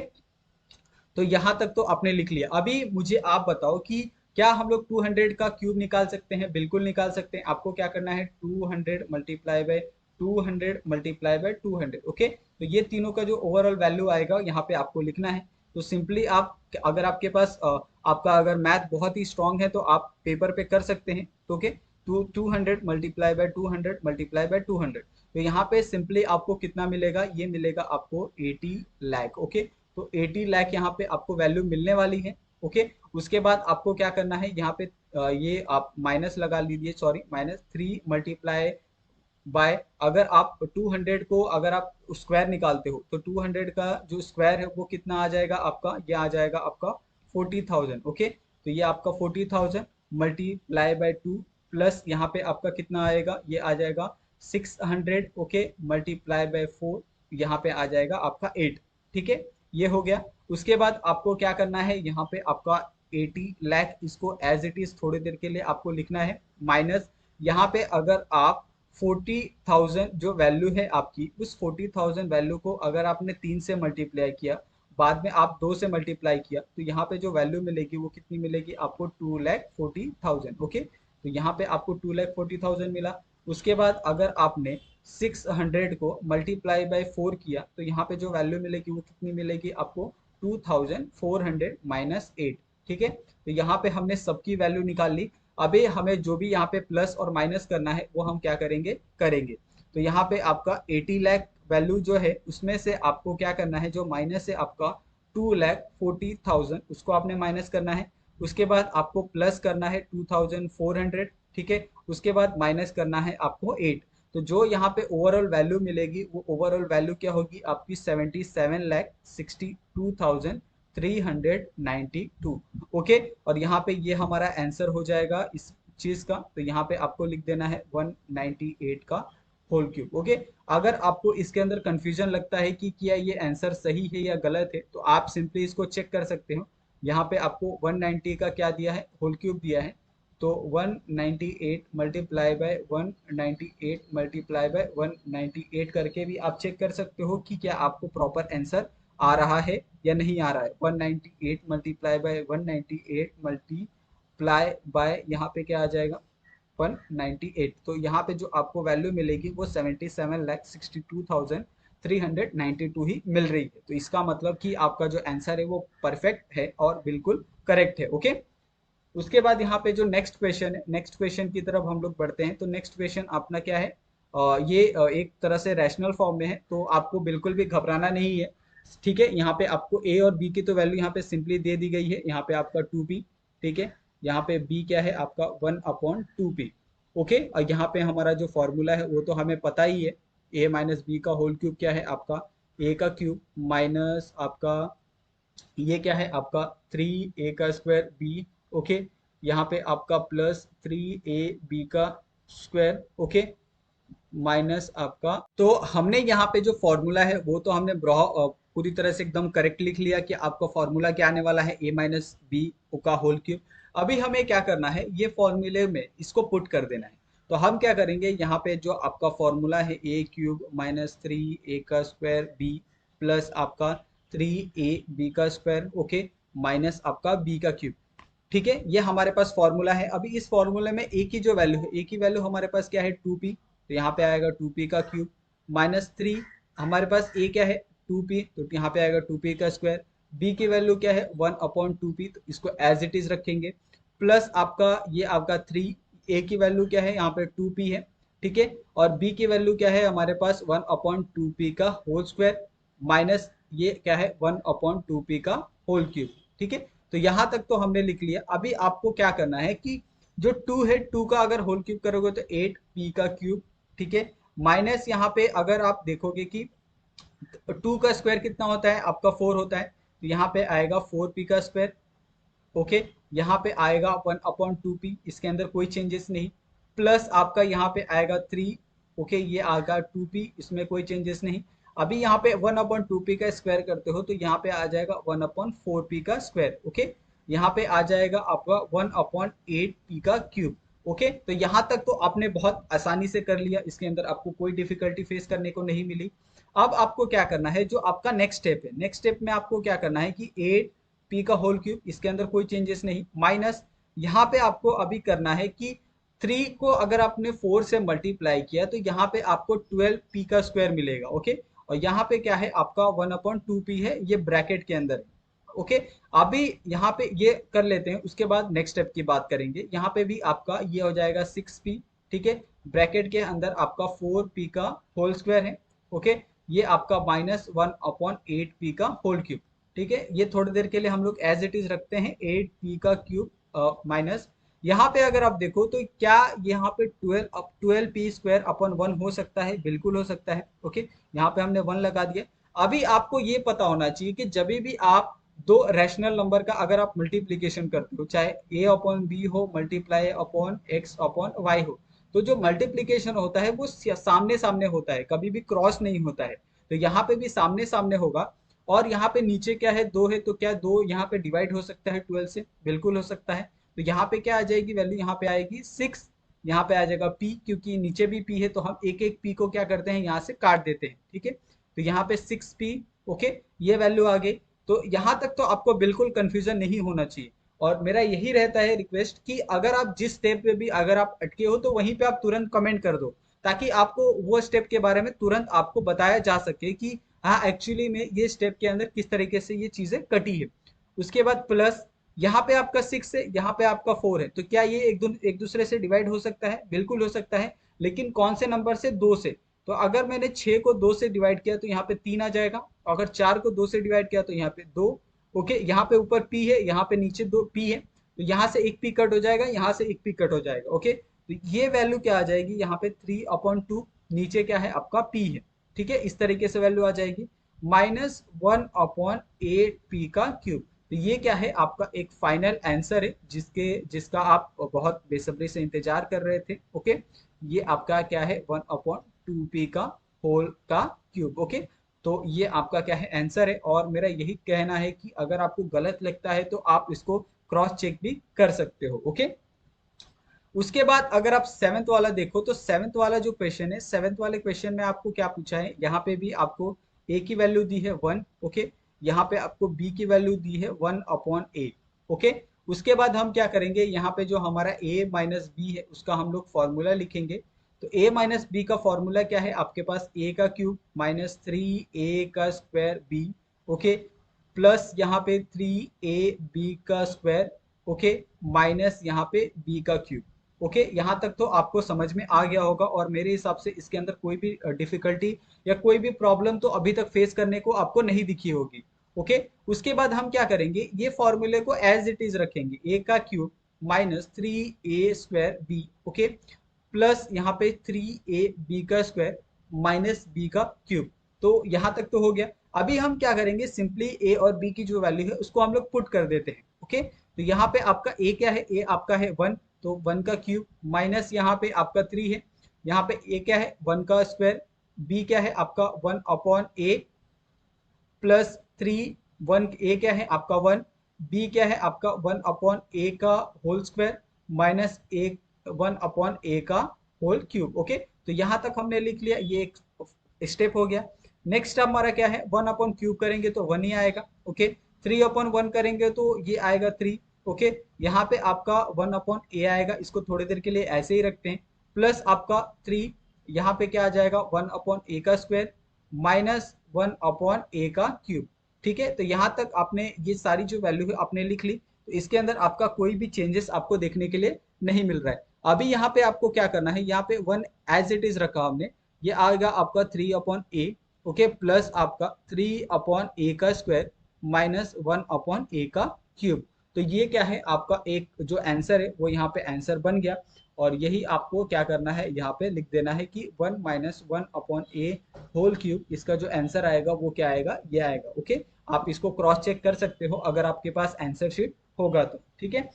तो यहाँ तक तो आपने लिख लिया। अभी मुझे आप बताओ कि क्या हम लोग 200 का क्यूब निकाल सकते हैं, बिल्कुल निकाल सकते हैं। आपको क्या करना है, 200 multiply by 200 multiply by 200, okay. तो ये तीनों का जो ओवरऑल वैल्यू आएगा यहाँ पे आपको लिखना है। तो सिंपली आप अगर आपके पास आपका अगर मैथ बहुत ही स्ट्रांग है तो आप पेपर पे कर सकते हैं, तो okay. 200 multiply by 200 multiply by 200, तो यहाँ पे सिंपली आपको कितना मिलेगा, ये मिलेगा आपको 80 लाख, ओके। तो 80 लाख यहाँ पे आपको वैल्यू मिलने वाली है, ओके। उसके बाद आपको क्या करना है, यहाँ पे ये आप माइनस लगा लीजिए, सॉरी, -3 मल्टीप्लाई बाय, अगर आप 200 को अगर आप स्क्वायर निकालते हो तो 200 का जो स्क्वायर है वो कितना आ जाएगा आपका, ये आ जाएगा आपका 40,000। ओके, तो ये आपका 40,000 मल्टीप्लाई बाय 2 प्लस यहाँ पे आपका कितना आएगा, ये आ जाएगा 600। ओके, मल्टीप्लाई बाय 4 यहाँ पे आ जाएगा आपका 8। ठीक है, ये हो गया। उसके बाद आपको क्या करना है, यहाँ पे आपका 80 लाख, इसको एज इट इज थोड़ी देर के लिए आपको लिखना है, माइनस यहाँ पे अगर आप 40,000 जो वैल्यू है आपकी, उस 40,000 वैल्यू को अगर आपने 3 से मल्टीप्लाई किया, बाद में आप 2 से मल्टीप्लाई किया, तो यहाँ पे जो वैल्यू मिलेगी वो कितनी मिलेगी आपको, 2,40,000। ओके, तो यहाँ पे आपको 2,40,000 मिला। उसके बाद अगर आपने 600 को मल्टीप्लाई बाय 4 किया, तो यहाँ पे जो वैल्यू मिलेगी वो कितनी मिलेगी आपको, 2,400 माइनस 8। ठीक है, तो यहाँ पे हमने सबकी वैल्यू निकाल ली। अभी हमें जो भी यहाँ पे प्लस और माइनस करना है वो हम क्या करेंगे, करेंगे। तो यहाँ पे आपका 80 लाख वैल्यू जो है उसमें से आपको क्या करना है, जो माइनस है आपका 2,40,000, उसको आपने माइनस करना है। उसके बाद आपको प्लस करना है 2,400। ठीक है, उसके बाद माइनस करना है आपको 8। तो जो यहाँ पे ओवरऑल वैल्यू मिलेगी वो ओवरऑल वैल्यू क्या होगी आपकी, 77,62,392। ओके, और यहाँ पे ये हमारा आंसर हो जाएगा इस चीज का। तो यहाँ पे आपको लिख देना है 198 का होल क्यूब। ओके, अगर आपको इसके अंदर कंफ्यूजन लगता है कि क्या ये आंसर सही है या गलत है, तो आप सिंपली इसको चेक कर सकते हो। यहाँ पे आपको 190 का क्या दिया है, होल क्यूब दिया है, तो 198 मल्टीप्लाई बाय 198 मल्टीप्लाई बाय 198 करके भी आप चेक कर सकते हो कि क्या आपको प्रॉपर आंसर आ रहा है या नहीं आ रहा है। 198 मल्टीप्लाई बाय 198 मल्टीप्लाई बाय यहाँ पे क्या आ जाएगा, 198। तो यहाँ पे जो आपको वैल्यू मिलेगी वो 77,62,392 ही मिल रही है। तो इसका मतलब कि आपका जो आंसर है वो परफेक्ट है और बिल्कुल करेक्ट है। ओके, उसके बाद यहाँ पे जो नेक्स्ट क्वेश्चन है, नेक्स्ट क्वेश्चन की तरफ हम लोग बढ़ते हैं। तो नेक्स्ट क्वेश्चन अपना क्या है, ये एक तरह से रैशनल फॉर्म में है, तो आपको बिल्कुल भी घबराना नहीं है। ठीक है, यहाँ पे आपको ए और बी की तो वैल्यू यहाँ पे सिंपली दे दी गई है। यहाँ पे आपका 2p, ठीक है, यहाँ पे बी क्या है आपका 1/2p। ओके, और यहाँ पे हमारा जो फॉर्मूला है वो तो हमें पता ही है, ए माइनस बी का होल क्यूब क्या है आपका, ए का क्यूब माइनस आपका ये क्या है आपका 3a का स्क्वायर बी। ओके, यहाँ पे आपका प्लस 3ab का स्क्वायर। ओके, माइनस आपका, तो हमने यहाँ पे जो फॉर्मूला है वो तो हमने पूरी तरह से एकदम करेक्ट लिख लिया कि आपका फॉर्मूला क्या आने वाला है, a माइनस बी का होल क्यूब। अभी हमें क्या करना है, ये फॉर्मूले में इसको पुट कर देना है। तो हम क्या करेंगे, यहाँ पे जो आपका फॉर्मूला है a क्यूब माइनस 3a का स्क्वायर b प्लस आपका 3ab का स्क्वायर, ओके, माइनस आपका b का क्यूब। ठीक है, ये हमारे पास फॉर्मूला है। अभी इस फॉर्मूले में ए की जो वैल्यू है, ए की वैल्यू हमारे पास क्या है 2p, तो यहाँ पे आएगा 2p का क्यूब माइनस 3, हमारे पास ए क्या है 2p, तो यहाँ पे आएगा 2p का स्क्वायर। बी की वैल्यू क्या है 1/2p, तो इसको एज इट इज रखेंगे, प्लस आपका ये आपका 3, ए की वैल्यू क्या है यहाँ पे 2p है। ठीक है, और बी की वैल्यू क्या है हमारे पास 1/2p का होल स्क्वायर माइनस ये क्या है 1/2p का होल क्यूब। ठीक है, तो यहाँ तक तो हमने लिख लिया। अभी आपको क्या करना है कि जो 2 है, 2 का अगर होल क्यूब करोगे तो 8p का क्यूब। ठीक है, माइनस यहाँ पे अगर आप देखोगे कि 2 का स्क्वायर कितना होता है आपका 4 होता है, तो यहाँ पे आएगा 4p का स्क्वायर। ओके, यहाँ पे आएगा 1/2p, इसके अंदर कोई चेंजेस नहीं, प्लस आपका यहाँ पे आएगा 3। ओके, ये आएगा 2p, इसमें कोई चेंजेस नहीं। अभी यहाँ पे 1/2p का स्क्वायर करते हो तो यहाँ पे आ जाएगा 1/4p का स्क्वायर। ओके, यहाँ पे आ जाएगा आपका 1/8p का क्यूब। ओके, तो यहाँ तक तो आपने बहुत आसानी से कर लिया, इसके अंदर आपको कोई डिफिकल्टी फेस करने को नहीं मिली। अब आपको क्या करना है, जो आपका नेक्स्ट स्टेप है, नेक्स्ट स्टेप में आपको क्या करना है कि 8p का होल क्यूब, इसके अंदर कोई चेंजेस नहीं, माइनस यहाँ पे आपको अभी करना है कि 3 को अगर आपने 4 से मल्टीप्लाई किया तो यहाँ पे आपको 12p का स्क्वायर मिलेगा। ओके, और यहाँ पे क्या है आपका 1/2p है, ये ब्रैकेट के अंदर है। ओके, अभी यहाँ पे ये कर लेते हैं, उसके बाद नेक्स्ट स्टेप की बात करेंगे। यहाँ पे भी आपका ये हो जाएगा 6p। ठीक है, ब्रैकेट के अंदर आपका 4p का होल स्क्वायर है। ओके, ये आपका माइनस 1/8p का होल क्यूब। ठीक है, ये थोड़ी देर के लिए हम लोग एज इट इज रखते हैं, 8p का क्यूब माइनस यहाँ पे अगर आप देखो तो क्या यहाँ पे 12p² अपन 1 हो सकता है? बिल्कुल हो सकता है। ओके, यहाँ पे हमने 1 लगा दिया। अभी आपको ये पता होना चाहिए कि जब भी आप दो रैशनल नंबर का अगर आप मल्टीप्लीकेशन करते हो, चाहे a अपॉन बी हो multiply upon x upon y हो, तो जो मल्टीप्लीकेशन होता है वो सामने सामने होता है, कभी भी क्रॉस नहीं होता है। तो यहाँ पे भी सामने सामने होगा। और यहाँ पे नीचे क्या है, 2 है, तो क्या 2 यहाँ पे डिवाइड हो सकता है 12 से? बिल्कुल हो सकता है। तो यहाँ पे क्या आ जाएगी वैल्यू, यहाँ पे आएगी 6। यहाँ पे आ जाएगा p, क्योंकि नीचे भी p है तो हम एक एक p को क्या करते हैं, यहाँ से काट देते हैं। ठीक है, तो यहाँ पे 6p। ओके, ये वैल्यू आ गई। तो यहाँ तक तो आपको बिल्कुल कंफ्यूजन नहीं होना चाहिए। और मेरा यही रहता है रिक्वेस्ट कि अगर आप जिस स्टेप पे भी अगर आप अटके हो तो वहीं पे आप तुरंत कमेंट कर दो, ताकि आपको वो स्टेप के बारे में तुरंत आपको बताया जा सके कि हाँ एक्चुअली में ये स्टेप के अंदर किस तरीके से ये चीजें कटी है। उसके बाद प्लस यहाँ पे आपका 6 है, यहाँ पे आपका 4 है, तो क्या ये एक दूसरे से डिवाइड हो सकता है? बिल्कुल हो सकता है। लेकिन कौन से नंबर से? 2 से। तो अगर मैंने 6 को 2 से डिवाइड किया तो यहाँ पे 3 आ जाएगा। अगर 4 को 2 से डिवाइड किया तो यहाँ पे 2। ओके, यहाँ पे ऊपर p है, यहाँ पे नीचे 2 p है, तो यहाँ से एक p कट हो जाएगा, यहाँ से एक p कट हो जाएगा। ओके, तो ये वैल्यू क्या आ जाएगी, यहाँ पे 3/2, नीचे क्या है आपका p है। ठीक है, इस तरीके से वैल्यू आ जाएगी। -1/8p का क्यूब। तो ये क्या है आपका एक फाइनल आंसर है, जिसका आप बहुत बेसब्री से इंतजार कर रहे थे। ओके, ये आपका क्या है, 1/2p का होल का क्यूब। ओके, तो ये आपका क्या है आंसर है। और मेरा यही कहना है कि अगर आपको गलत लगता है तो आप इसको क्रॉस चेक भी कर सकते हो। ओके, उसके बाद अगर आप सेवेंथ वाला देखो तो सेवेंथ वाला जो क्वेश्चन है, सेवेंथ वाले क्वेश्चन में आपको क्या पूछा है, यहाँ पे भी आपको a की वैल्यू दी है 1। ओके, यहाँ पे आपको b की वैल्यू दी है 1/a। ओके, उसके बाद हम क्या करेंगे, यहाँ पे जो हमारा a माइनस बी है उसका हम लोग फॉर्मूला लिखेंगे। तो a माइनस बी का फॉर्मूला क्या है आपके पास, a का क्यूब माइनस 3a का स्क्वायर b। ओके, प्लस यहाँ पे 3ab का स्क्वायर। ओके, माइनस यहाँ पे b का क्यूब। ओके, यहाँ तक तो आपको समझ में आ गया होगा और मेरे हिसाब से इसके अंदर कोई भी डिफिकल्टी या कोई भी प्रॉब्लम तो अभी तक फेस करने को आपको नहीं दिखी होगी। ओके, उसके बाद हम क्या करेंगे, ये फॉर्मूले को एज इट इज रखेंगे, a का cube minus 3a² b। Okay, plus यहाँ पे 3ab का स्क्वायर माइनस b का क्यूब। तो यहाँ तक तो हो गया। अभी हम क्या करेंगे, सिंपली a और b की जो वैल्यू है उसको हम लोग पुट कर देते हैं। ओके, तो यहाँ पे आपका a क्या है, a आपका है 1, तो 1 का क्यूब माइनस यहाँ पे आपका 3 है, यहाँ पे a क्या है 1 का स्क्वायर, b क्या है आपका 1/a प्लस 3। 1 a क्या है आपका 1, b क्या है आपका 1/a का होल स्क्वायर माइनस 1/a का होल क्यूब। ओके, तो यहाँ तक हमने लिख लिया, ये एक स्टेप हो गया। नेक्स्ट हमारा क्या है, 1/क्यूब करेंगे तो 1 ही आएगा। ओके, 3/1 करेंगे तो ये आएगा 3। ओके, यहाँ पे आपका 1/a आएगा, इसको थोड़ी देर के लिए ऐसे ही रखते हैं। प्लस आपका 3, यहाँ पे क्या आ जाएगा 1/a का स्क्वायर माइनस 1/a का क्यूब। ठीक है, तो यहाँ तक आपने ये सारी जो वैल्यू है आपने लिख ली। तो इसके अंदर आपका कोई भी चेंजेस आपको देखने के लिए नहीं मिल रहा है। अभी यहाँ पे आपको क्या करना है, यहाँ पे 1 एज इट इज रखा हमने, ये आएगा आपका 3/a। ओके, प्लस आपका 3/a का स्क्वायर माइनस 1/a का क्यूब। तो ये क्या है आपका एक जो आंसर है वो यहाँ पे आंसर बन गया। और यही आपको क्या करना है, यहाँ पे लिख देना है कि 1 माइनस 1/a होल क्यूब, इसका जो आंसर आएगा वो क्या आएगा, ये आएगा। ओके, आप इसको क्रॉस चेक कर सकते हो अगर आपके पास आंसर शीट होगा तो। ठीक है,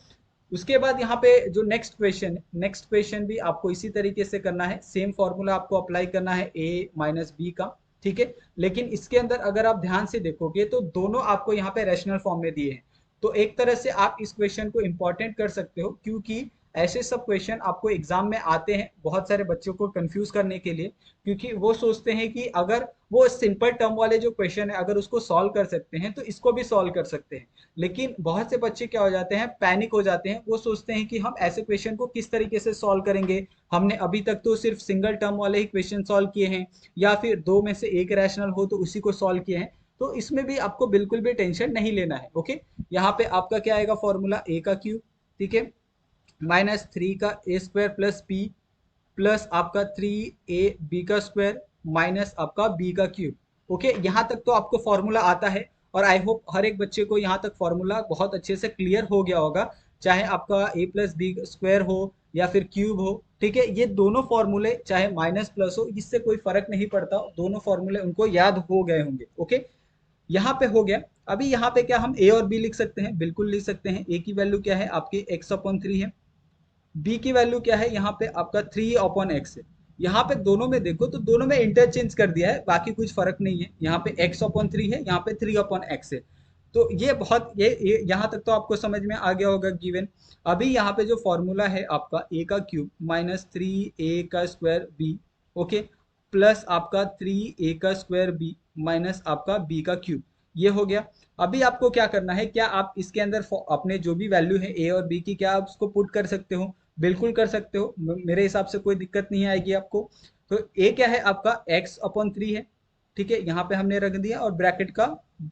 उसके बाद यहाँ पे जो नेक्स्ट क्वेश्चन है, नेक्स्ट क्वेश्चन भी आपको इसी तरीके से करना है, सेम फॉर्मूला आपको अप्लाई करना है a माइनस बी का। ठीक है, लेकिन इसके अंदर अगर आप ध्यान से देखोगे तो दोनों आपको यहाँ पे रैशनल फॉर्म में दिए हैं। तो एक तरह से आप इस क्वेश्चन को इंपॉर्टेंट कर सकते हो, क्योंकि ऐसे सब क्वेश्चन आपको एग्जाम में आते हैं बहुत सारे बच्चों को कंफ्यूज करने के लिए। क्योंकि वो सोचते हैं कि अगर वो सिंपल टर्म वाले जो क्वेश्चन है अगर उसको सॉल्व कर सकते हैं तो इसको भी सॉल्व कर सकते हैं। लेकिन बहुत से बच्चे क्या हो जाते हैं, पैनिक हो जाते हैं, वो सोचते हैं कि हम ऐसे क्वेश्चन को किस तरीके से सॉल्व करेंगे, हमने अभी तक तो सिर्फ सिंगल टर्म वाले ही क्वेश्चन सॉल्व किए हैं, या फिर दो में से एक रैशनल हो तो उसी को सॉल्व किए हैं। तो इसमें भी आपको बिल्कुल भी टेंशन नहीं लेना है। ओके, यहाँ पे आपका क्या आएगा फॉर्मूला, a का क्यूब, ठीक है, माइनस 3 का a square plus p, plus आपका 3ab का स्क्वायर माइनस आपका b का क्यूब। ओके, यहाँ तक तो आपको फॉर्मूला आता है और आई होप हर एक बच्चे को यहाँ तक फॉर्मूला बहुत अच्छे से क्लियर हो गया होगा। चाहे आपका ए प्लस बी स्क्वायर हो या फिर क्यूब हो, ठीक है, ये दोनों फॉर्मूले चाहे माइनस प्लस हो, इससे कोई फर्क नहीं पड़ता, दोनों फॉर्मूले उनको याद हो गए होंगे। ओके, यहाँ पे हो गया। अभी यहाँ पे क्या हम ए और बी लिख सकते हैं? बिल्कुल लिख सकते हैं। ए की वैल्यू क्या है आपकी x/3 है, बी की वैल्यू क्या है यहाँ पे आपका 3/x है। यहाँ पे दोनों में देखो तो दोनों में इंटरचेंज कर दिया है, बाकी कुछ फर्क नहीं है। यहाँ पे x/3 है, यहाँ पे 3/x है। तो ये बहुत ये यहाँ तक तो आपको समझ में आ गया होगा गिवन। अभी यहाँ पे जो फॉर्मूला है आपका a का क्यूब माइनस 3a का स्क्वायर b, ओके, प्लस आपका 3a का स्क्वायर b माइनस आपका b का क्यूब, ये हो गया। अभी आपको क्या करना है, क्या आप इसके अंदर अपने जो भी वैल्यू है ए और बी की, क्या आप उसको पुट कर सकते हो? बिल्कुल कर सकते हो, मेरे हिसाब से कोई दिक्कत नहीं आएगी आपको। तो ए क्या है आपका x/3 है, ठीक है, यहाँ पे हमने रख दिया और ब्रैकेट का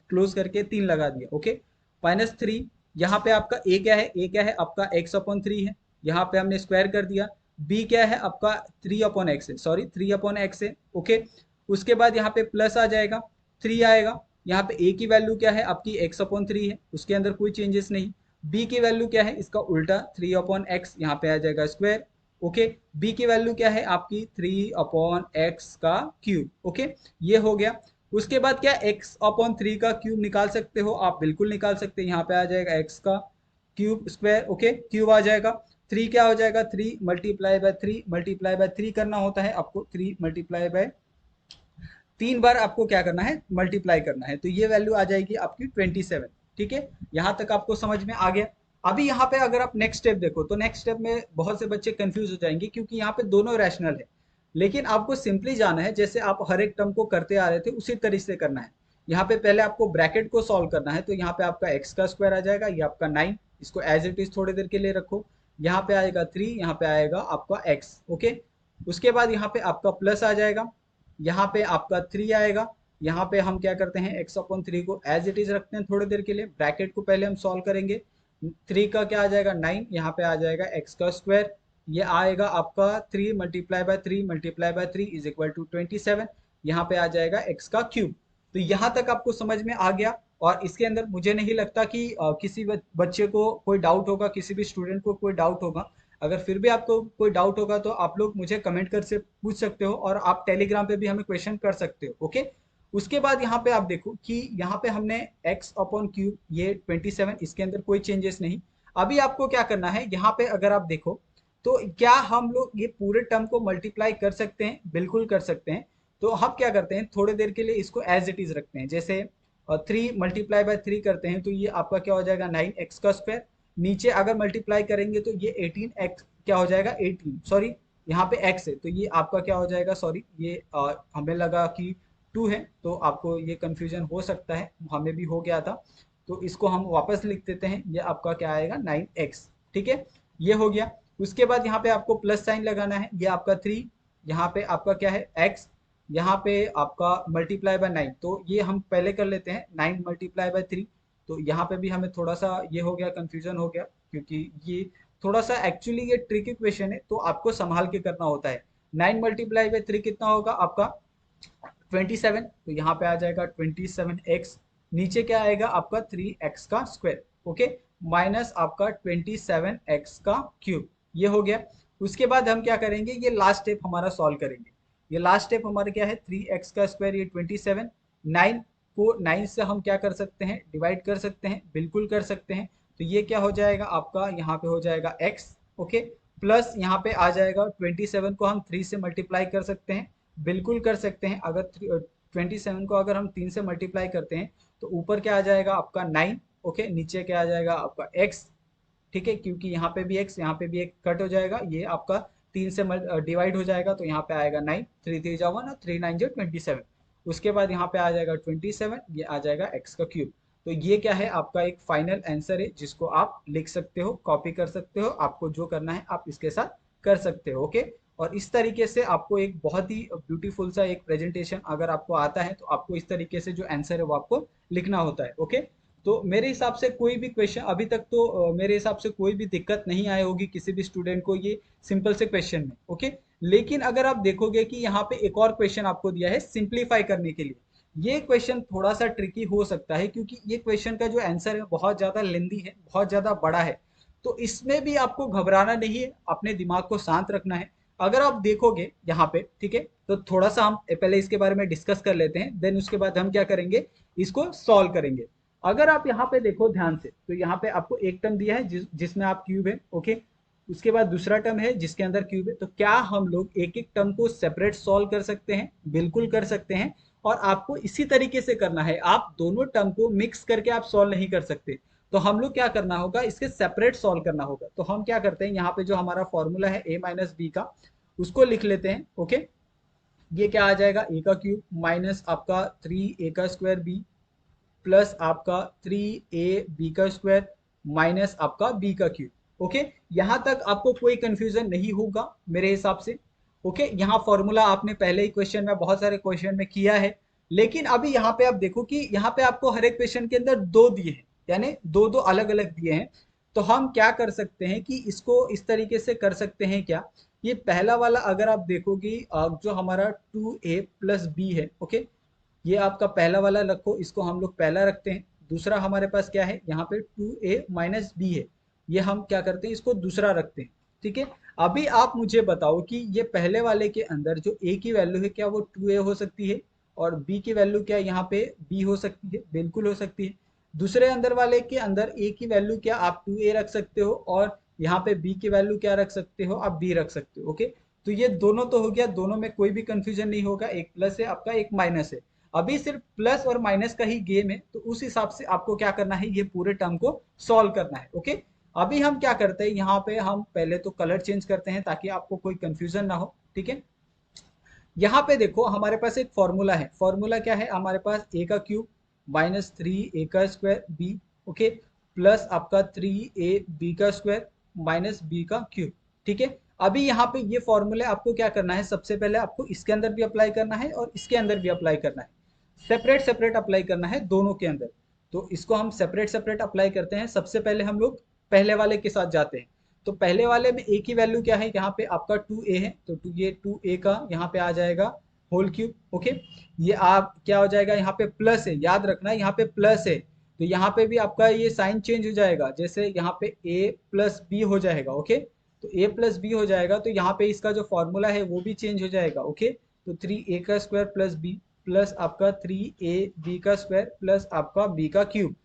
क्लोज करके 3 लगा दिया, ओके, माइनस 3। यहाँ पे आपका ए क्या है? ए क्या है आपका x/3 है, यहाँ पे हमने स्क्वायर कर दिया। बी क्या है आपका 3/x है, सॉरी 3/x है, ओके। उसके बाद यहाँ पे प्लस आ जाएगा, 3 आएगा। यहाँ पे ए की वैल्यू क्या है आपकी x/3 है, उसके अंदर कोई चेंजेस नहीं। बी की वैल्यू क्या है? इसका उल्टा 3/x, यहाँ पे आ जाएगा स्क्वायर, ओके। बी की वैल्यू क्या है आपकी 3/x का क्यूब, ओके, ये हो गया। उसके बाद क्या x/3 का क्यूब निकाल सकते हो आप? बिल्कुल निकाल सकते हैं। यहाँ पे आ जाएगा x का क्यूब स्क्वायर, ओके, क्यूब आ जाएगा। 3 क्या हो जाएगा? 3 मल्टीप्लाई बाय 3 मल्टीप्लाई बाय 3 करना होता है आपको, 3 मल्टीप्लाई बाय 3 बार आपको क्या करना है? मल्टीप्लाई करना है। तो ये वैल्यू आ जाएगी आपकी 27, ठीक है। यहाँ तक आपको समझ में आ गया। अभी यहाँ पे अगर आप नेक्स्ट स्टेप देखो तो नेक्स्ट स्टेप में बहुत से बच्चे कंफ्यूज हो जाएंगे, क्योंकि यहाँ पे दोनों रैशनल है। लेकिन आपको सिंपली जाना है, जैसे आप हर एक टर्म को करते आ रहे थे उसी तरीके से करना है। यहाँ पे पहले आपको ब्रैकेट को सॉल्व करना है। तो यहाँ पे आपका एक्स का स्क्वायर आ जाएगा, ये आपका 9, इसको एज इट इज थोड़ी देर के लिए रखो। यहाँ पे आएगा 3, यहाँ पे आएगा आपका एक्स, ओके। उसके बाद यहाँ पे आपका प्लस आ जाएगा, यहाँ पे आपका 3 आएगा। यहाँ पे हम क्या करते हैं, x/3 को एज इट इज रखते हैं थोड़ी देर के लिए। ब्रैकेट को पहले हम सॉल्व करेंगे। 3 का क्या आ जाएगा 9, यहाँ पे आ जाएगा x का स्क्वायर, ये आएगा आपका 3 multiply by 3 multiply by 3 is equal to 27। यहाँ पे आ जाएगा x का क्यूब। तो यहाँ तक आपको समझ में आ गया। और इसके अंदर मुझे नहीं लगता कि किसी बच्चे को कोई डाउट होगा, किसी भी स्टूडेंट को कोई डाउट होगा। अगर फिर भी आपको कोई डाउट होगा तो आप लोग मुझे कमेंट कर से पूछ सकते हो, और आप टेलीग्राम पे भी हमें क्वेश्चन कर सकते हो, ओके। उसके बाद यहाँ पे आप देखो कि यहाँ पे हमने x/क्यूब ये 27, इसके अंदर कोई चेंजेस नहीं। अभी आपको क्या करना है, यहाँ पे अगर आप देखो तो क्या हम लोग ये पूरे टर्म को मल्टीप्लाई कर सकते हैं? बिल्कुल कर सकते हैं। तो हम क्या करते हैं, थोड़ी देर के लिए इसको एज इट इज रखते हैं। जैसे 3 मल्टीप्लाई बाय 3 करते हैं तो ये आपका क्या हो जाएगा 9x का स्क्वायर। नीचे अगर मल्टीप्लाई करेंगे तो ये 18x क्या हो जाएगा 18, सॉरी यहाँ पे x है तो ये आपका क्या हो जाएगा, सॉरी ये हमें लगा कि 2 है, तो आपको ये कंफ्यूजन हो सकता है, हमें भी हो गया था। तो इसको हम वापस लिख देते हैं, ये आपका क्या आएगा 9x, ठीक है, ये हो गया। उसके बाद यहाँ पे आपको प्लस साइन लगाना है, ये आपका 3, यहाँ पे आपका क्या है x, यहाँ पे आपका मल्टीप्लाई बाय 9। तो ये हम पहले कर लेते हैं 9 मल्टीप्लाई बाय 3। तो यहाँ पे भी हमें थोड़ा सा ये हो गया, कंफ्यूजन हो गया, क्योंकि ये थोड़ा सा एक्चुअली ये ट्रिकी क्वेश्चन है, तो आपको संभाल के करना होता है। 9 मल्टीप्लाई बाय 3 कितना होगा आपका 27। तो यहाँ पे आ जाएगा 27x, नीचे क्या आएगा आपका 3x का स्क्वायर, ओके, माइनस आपका 27x का क्यूब, ये हो गया। उसके बाद हम क्या करेंगे, ये लास्ट स्टेप हमारा सॉल्व करेंगे। ये लास्ट स्टेप हमारा क्या है 3x का स्क्वायर, ये 27, 9 को 9 से हम क्या कर सकते हैं, डिवाइड कर सकते हैं, बिल्कुल कर सकते हैं। तो ये क्या हो जाएगा आपका, यहाँ पे हो जाएगा x, ओके, प्लस यहाँ पे आ जाएगा 27 को हम 3 से मल्टीप्लाई कर सकते हैं, बिल्कुल कर सकते हैं। अगर 27 को अगर हम 3 से मल्टीप्लाई करते हैं तो ऊपर क्या आ जाएगा आपका 9, ओके, नीचे क्या आ जाएगा आपका x, ठीक है, क्योंकि यहाँ पे भी x यहाँ पे भी एक कट हो जाएगा, ये आपका 3 से डिवाइड हो जाएगा, तो यहाँ पे आएगा 9, 3 3 जा 1 और 3 9 जो 27। उसके बाद यहाँ पे आ जाएगा 27, ये आ जाएगा x का क्यूब। तो ये क्या है आपका एक फाइनल आंसर है, जिसको आप लिख सकते हो, कॉपी कर सकते हो, आपको जो करना है आप इसके साथ कर सकते हो, ओके। और इस तरीके से आपको एक बहुत ही ब्यूटीफुल सा एक प्रेजेंटेशन अगर आपको आता है तो आपको इस तरीके से जो आंसर है वो आपको लिखना होता है, ओके। तो मेरे हिसाब से कोई भी क्वेश्चन अभी तक तो मेरे हिसाब से कोई भी दिक्कत नहीं आई होगी किसी भी स्टूडेंट को ये सिंपल से क्वेश्चन में, ओके। लेकिन अगर आप देखोगे कि यहाँ पे एक और क्वेश्चन आपको दिया है सिंप्लीफाई करने के लिए, ये क्वेश्चन थोड़ा सा ट्रिकी हो सकता है, क्योंकि ये क्वेश्चन का जो आंसर है बहुत ज़्यादा लेंदी है, बहुत ज़्यादा बड़ा है। तो इसमें भी आपको घबराना नहीं है, अपने दिमाग को शांत रखना है। अगर आप देखोगे यहाँ पे, ठीक है, तो थोड़ा सा हम पहले इसके बारे में डिस्कस कर लेते हैं, देन उसके बाद हम क्या करेंगे, इसको सॉल्व करेंगे। अगर आप यहाँ पे देखो ध्यान से, तो यहाँ पे आपको एक टर्म दिया है जिसमें आप क्यूब है, ओके। उसके बाद दूसरा टर्म है जिसके अंदर क्यूब है। तो क्या हम लोग एक एक टर्म को सेपरेट सॉल्व कर सकते हैं? बिल्कुल कर सकते हैं। और आपको इसी तरीके से करना है, आप दोनों टर्म को मिक्स करके आप सॉल्व नहीं कर सकते। तो हम लोग क्या करना होगा, इसके सेपरेट सॉल्व करना होगा। तो हम क्या करते हैं, यहाँ पे जो हमारा फॉर्मूला है a माइनस बी का, उसको लिख लेते हैं, ओके। ये क्या आ जाएगा, a का क्यूब माइनस आपका 3a का स्क्वायर b प्लस आपका 3a b का स्क्वायर माइनस आपका b का क्यूब, ओके। यहां तक आपको कोई कंफ्यूजन नहीं होगा मेरे हिसाब से, ओके। यहाँ फॉर्मूला आपने पहले ही क्वेश्चन में, बहुत सारे क्वेश्चन में किया है। लेकिन अभी यहाँ पे आप देखो कि यहाँ पे आपको हर एक क्वेश्चन के अंदर दो दिए हैं, यानी दो दो अलग अलग दिए हैं। तो हम क्या कर सकते हैं कि इसको इस तरीके से कर सकते हैं क्या, ये पहला वाला अगर आप देखोगे, जो हमारा 2a प्लस बी है, ओके, ये आपका पहला वाला रखो, इसको हम लोग पहला रखते हैं। दूसरा हमारे पास क्या है, यहाँ पे 2a माइनस बी है, ये हम क्या करते हैं, इसको दूसरा रखते हैं, ठीक है। अभी आप मुझे बताओ कि ये पहले वाले के अंदर जो a की वैल्यू है, क्या वो 2a हो सकती है? और b की वैल्यू क्या यहाँ पे b हो सकती है? बिल्कुल हो सकती है। दूसरे अंदर वाले के अंदर a की वैल्यू क्या आप 2a रख सकते हो, और यहाँ पे b की वैल्यू क्या रख सकते हो, आप b रख सकते हो, ओके। तो ये दोनों तो हो गया, दोनों में कोई भी कंफ्यूजन नहीं होगा, एक प्लस है आपका, एक माइनस है। अभी सिर्फ प्लस और माइनस का ही गेम है, तो उस हिसाब से आपको क्या करना है, ये पूरे टर्म को सॉल्व करना है, ओके। अभी हम क्या करते हैं, यहाँ पे हम पहले तो कलर चेंज करते हैं ताकि आपको कोई कंफ्यूजन ना हो, ठीक है। यहाँ पे देखो हमारे पास एक फॉर्मूला है, फॉर्मूला क्या है हमारे पास, ए का क्यूब माइनस 3a का स्क्वायर बी, ओके, प्लस आपका 3a b का स्क्वायर माइनस b का क्यूब, ठीक है। अभी यहाँ पे ये फॉर्मूले आपको क्या करना है, सबसे पहले आपको इसके अंदर भी अप्लाई करना है और इसके अंदर भी अप्लाई करना है, सेपरेट सेपरेट अप्लाई करना है दोनों के अंदर। तो इसको हम सेपरेट सेपरेट अप्लाई करते हैं। सबसे पहले हम लोग पहले वाले के साथ जाते हैं। तो पहले वाले में ए की वैल्यू क्या है, यहाँ पे आपका 2a है, तो ये 2a का यहाँ पे आ जाएगा होल क्यूब, ओके। ये आप क्या हो जाएगा, यहाँ पे प्लस है, याद रखना यहाँ पे प्लस है, तो यहाँ पे भी आपका ये साइन चेंज हो जाएगा, जैसे यहाँ पे a प्लस बी हो जाएगा, ओके। तो a प्लस बी हो जाएगा, तो यहाँ पे इसका जो फॉर्मूला है वो भी चेंज हो जाएगा, ओके। तो 3a का स्क्वायर प्लस b प्लस आपका 3a b का स्क्वायर प्लस आपका b का क्यूब।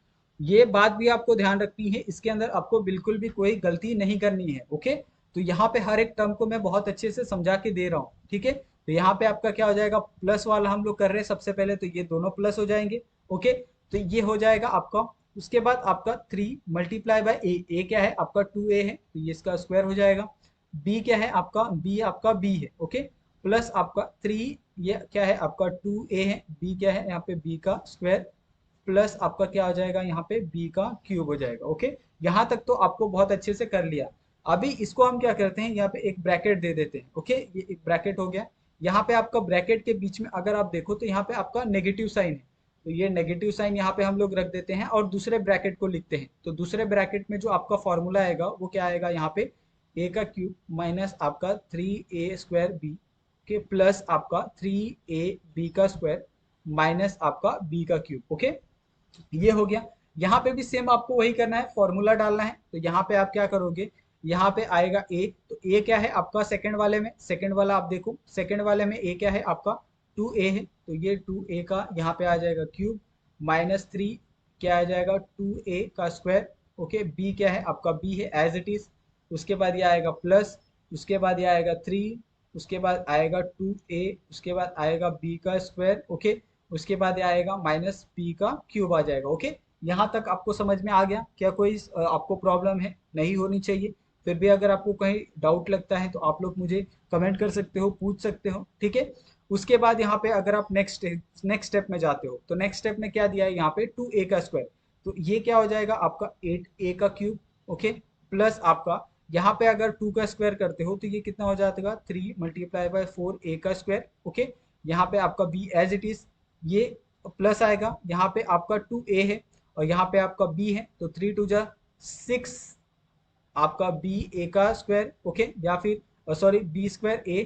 ये बात भी आपको ध्यान रखनी है, इसके अंदर आपको बिल्कुल भी कोई गलती नहीं करनी है, ओके। तो यहाँ पे हर एक टर्म को मैं बहुत अच्छे से समझा के दे रहा हूँ, ठीक है। तो यहाँ पे आपका क्या हो जाएगा, प्लस वाला हम लोग कर रहे हैं सबसे पहले, तो ये दोनों प्लस हो जाएंगे, ओके। तो ये हो जाएगा आपका। उसके बाद आपका 3 मल्टीप्लाई बाय ए क्या है आपका 2a है, तो ये इसका स्क्वायर हो जाएगा। b क्या है आपका, आपका b है, ओके। प्लस आपका 3, ये क्या है आपका 2a है, b क्या है यहाँ पे b का स्क्वायर प्लस आपका क्या हो जाएगा यहाँ पे b का क्यूब हो जाएगा, ओके। यहाँ तक तो आपको बहुत अच्छे से कर लिया। अभी इसको हम क्या करते हैं, यहाँ पे एक ब्रैकेट दे देते हैं, ओके। ये एक ब्रैकेट हो गया। यहाँ पे आपका ब्रैकेट के बीच में अगर आप देखो तो यहाँ पे आपका नेगेटिव साइन है, तो ये नेगेटिव साइन यहाँ पे हम लोग रख देते हैं और दूसरे ब्रैकेट को लिखते हैं। तो दूसरे ब्रैकेट में जो आपका फॉर्मूला आएगा वो क्या आएगा, यहाँ पे a का क्यूब माइनस आपका 3a स्क्वायर b के प्लस आपका 3a b का स्क्वायर माइनस आपका b का क्यूब, ओके। ये हो गया। यहाँ पे भी सेम आपको वही करना है, फॉर्मूला डालना है। तो यहाँ पे आप क्या करोगे, यहाँ पे आएगा ए, तो ए क्या है आपका सेकंड वाले में, सेकंड वाला आप देखो, सेकंड वाले में ए क्या है आपका 2a है, तो ये 2a का यहाँ पे आ जाएगा क्यूब माइनस 3 क्या आ जाएगा 2a का स्क्वायर, ओके। बी क्या है आपका b है एज इट इज। उसके बाद ये आएगा प्लस, उसके बाद ये आएगा 3, उसके बाद आएगा 2a, उसके बाद आएगा b का स्क्वायर, ओके। उसके बाद ये आएगा माइनस पी का क्यूब आ जाएगा, ओके। यहाँ तक आपको समझ में आ गया? क्या कोई आपको प्रॉब्लम है? नहीं होनी चाहिए। फिर भी अगर आपको कहीं डाउट लगता है तो आप लोग मुझे कमेंट कर सकते हो, पूछ सकते हो, ठीक है। उसके बाद यहाँ पे अगर आप नेक्स्ट स्टेप में जाते हो, तो नेक्स्ट स्टेप में क्या दिया है यहाँ पे 2a का स्क्वायर, तो ये क्या हो जाएगा आपका 8a का क्यूब, ओके। प्लस आपका यहाँ पे अगर 2 का स्क्वायर करते हो तो ये कितना हो जाएगा 3 मल्टीप्लाई बाय 4a का स्क्वायर, ओके। यहाँ पे आपका b एज इट इज, ये प्लस आएगा, यहाँ पे आपका 2a है और यहाँ पे आपका b है, तो 3 टू जा 6 आपका b a का स्क्वायर, ओके। या फिर सॉरी b स्क्वायर a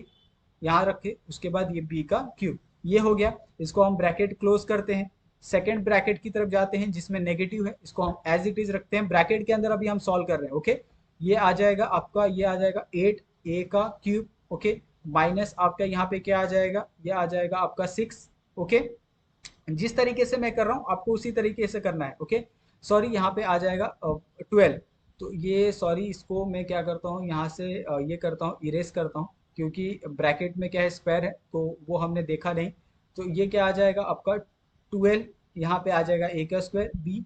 यहाँ रखे, उसके बाद ये b का क्यूब। ये हो गया। इसको हम ब्रैकेट क्लोज करते हैं। सेकेंड ब्रैकेट की तरफ जाते हैं जिसमें नेगेटिव है, इसको हम एज इट इज रखते हैं, ब्रैकेट के अंदर अभी हम सॉल्व कर रहे हैं, ओके। ये आ जाएगा आपका, ये आ जाएगा 8a का क्यूब, ओके, माइनस आपका यहाँ पे क्या आ जाएगा, ये आ जाएगा आपका 6, ओके। जिस तरीके से मैं कर रहा हूँ आपको उसी तरीके से करना है, ओके। सॉरी, यहाँ पे आ जाएगा 12। तो ये सॉरी, इसको मैं क्या करता हूँ यहाँ से ये करता हूँ, इरेज करता हूँ, क्योंकि ब्रैकेट में क्या है, स्क्वायर है, तो वो हमने देखा नहीं। तो ये क्या आ जाएगा आपका 12, यहाँ पे आ जाएगा ए का स्क्वायर बी।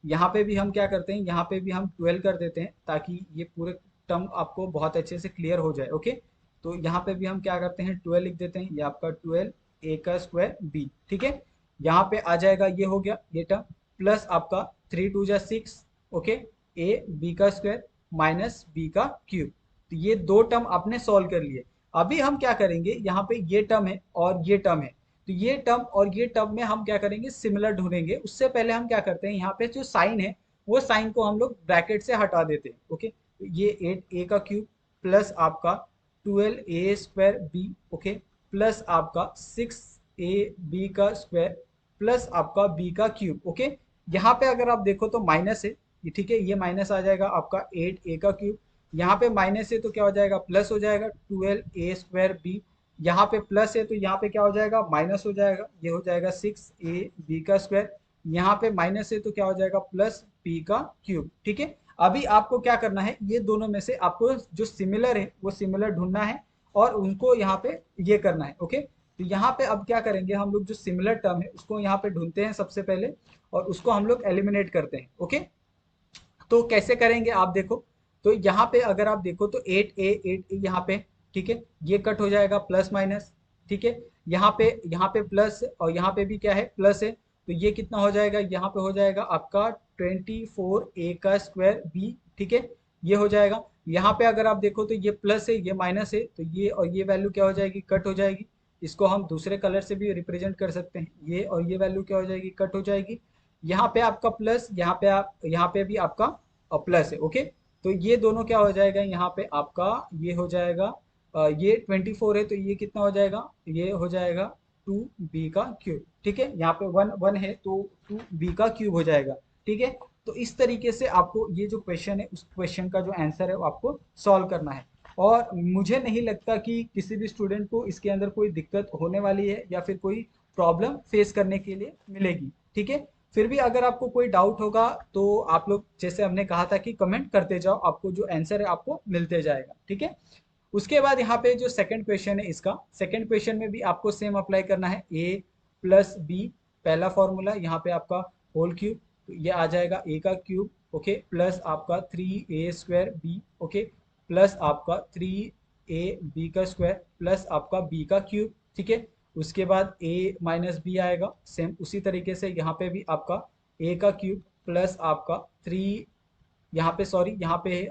यहाँ पे भी हम क्या करते हैं, यहाँ पे भी हम 12 कर देते हैं, ताकि ये पूरे टर्म आपको बहुत अच्छे से क्लियर हो जाए, ओके। तो यहाँ पे भी हम क्या करते हैं, 12 लिख देते हैं, ये आपका 12 ए का स्क्वायर बी, ठीक है। यहाँ पे आ जाएगा, ये हो गया ये टर्म, प्लस आपका 3 2 जा 6, ओके, ए बी का स्क्वायर माइनस बी का क्यूब। तो ये दो टर्म आपने सॉल्व कर लिए। अभी हम क्या करेंगे, यहाँ पे ये टर्म है और ये टर्म है, तो ये टर्म और ये टर्म में हम क्या करेंगे, सिमिलर ढूंढेंगे। उससे पहले हम क्या करते हैं, यहाँ पे जो साइन है वो साइन को हम लोग ब्रैकेट से हटा देते हैं, ओके। तो ये 8a का क्यूब प्लस आपका 12a square B, okay, plus आपका 6ab का स्क्वायर प्लस आपका b का क्यूब, ओके। यहाँ पे अगर आप देखो तो माइनस है, ये ठीक है, ये माइनस आ जाएगा आपका 8a का क्यूब। यहाँ पे माइनस है तो क्या हो जाएगा, प्लस हो जाएगा 12a स्क्वायर बी। यहाँ पे प्लस है तो यहाँ पे क्या हो जाएगा, माइनस हो जाएगा, ये हो जाएगा 6ab का स्क्वायर। यहाँ पे माइनस है तो क्या हो जाएगा, प्लस b का क्यूब, ठीक है। अभी आपको क्या करना है, ये दोनों में से आपको जो सिमिलर है वो सिमिलर ढूंढना है और उनको यहाँ पे ये करना है, ओके। तो यहाँ पे अब क्या करेंगे, हम लोग जो सिमिलर टर्म है उसको यहाँ पे ढूंढते हैं सबसे पहले, और उसको हम लोग एलिमिनेट करते हैं, ओके। तो कैसे करेंगे आप देखो, तो यहाँ पे अगर आप देखो तो 8a यहाँ पे, ठीक है, ये कट हो जाएगा प्लस माइनस, ठीक है। यहाँ पे प्लस और यहाँ पे भी क्या है, प्लस है, तो ये कितना हो जाएगा, यहाँ पे हो जाएगा आपका 24a का स्क्वायर बी, ठीक है, ये हो जाएगा। यहाँ पे अगर आप देखो तो ये प्लस है, ये माइनस है, तो ये और ये वैल्यू क्या हो जाएगी, कट हो जाएगी। इसको हम दूसरे कलर से भी रिप्रेजेंट कर सकते हैं, ये और ये वैल्यू क्या हो जाएगी, कट हो जाएगी। यहाँ पे आपका प्लस, यहाँ पे भी आपका प्लस है, ओके। तो ये दोनों क्या हो जाएगा, यहाँ पे आपका ये हो जाएगा ये 24 है, तो ये कितना हो जाएगा, ये हो जाएगा 2b का क्यूब, ठीक है। यहाँ पे 1 1 है तो 2b का क्यूब हो जाएगा, ठीक है। तो इस तरीके से आपको ये जो क्वेश्चन है उस क्वेश्चन का जो आंसर है वो आपको सॉल्व करना है। और मुझे नहीं लगता कि किसी भी स्टूडेंट को इसके अंदर कोई दिक्कत होने वाली है या फिर कोई प्रॉब्लम फेस करने के लिए मिलेगी, ठीक है। फिर भी अगर आपको कोई डाउट होगा तो आप लोग, जैसे हमने कहा था कि कमेंट करते जाओ, आपको जो आंसर है आपको मिलते जाएगा, ठीक है। उसके बाद यहाँ पे जो सेकंड क्वेश्चन है, इसका सेकंड क्वेश्चन में भी आपको सेम अप्लाई करना है, a प्लस बी, पहला फॉर्मूला यहाँ पे आपका होल क्यूब, तो ये आ जाएगा a का क्यूब, ओके, प्लस आपका 3a square B, okay, plus आपका 3ab का स्क्वायर प्लस आपका b का क्यूब, ठीक है। उसके बाद a माइनस बी आएगा, सेम उसी तरीके से यहाँ पे भी आपका a का क्यूब प्लस आपका 3, यहाँ पे सॉरी, यहाँ पे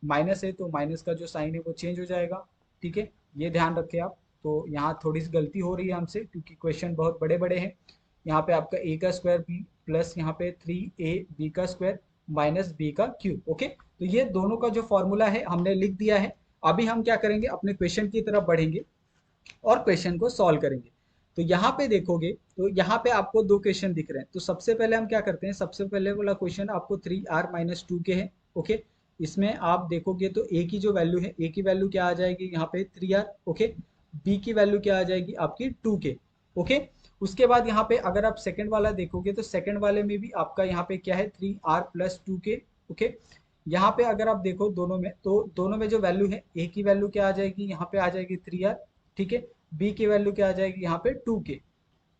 माइनस है तो माइनस का जो साइन है वो चेंज हो जाएगा, ठीक है, ये ध्यान रखें आप। तो यहाँ थोड़ी सी गलती हो रही है हमसे, क्योंकि क्वेश्चन बहुत बड़े बड़े हैं। यहाँ पे आपका a का स्क्वायर बी प्लस यहाँ पे 3ab का स्क्वायर माइनस बी का क्यूब, ओके। तो ये दोनों का जो फॉर्मूला है हमने लिख दिया है। अभी हम क्या करेंगे, अपने क्वेश्चन की तरफ बढ़ेंगे और क्वेश्चन को सॉल्व करेंगे। तो यहाँ पे देखोगे तो यहाँ पे आपको दो क्वेश्चन दिख रहे हैं। तो सबसे पहले हम क्या करते हैं, सबसे पहले वाला क्वेश्चन आपको 3r-2 के है, ओके। इसमें आप देखोगे तो a की जो वैल्यू है, a की वैल्यू क्या आ जाएगी यहाँ पे 3r, ओके। b की वैल्यू क्या आ जाएगी आपकी 2k, ओके। उसके बाद यहाँ पे अगर आप सेकंड वाला देखोगे तो सेकंड वाले में भी आपका यहाँ पे क्या है 3r+2k, ओके। यहाँ पे अगर आप देखो दोनों में, तो दोनों में जो वैल्यू है, a की वैल्यू क्या आ जाएगी यहाँ पे आ जाएगी 3r, ठीक है। बी की वैल्यू क्या आ जाएगी यहाँ पे 2k,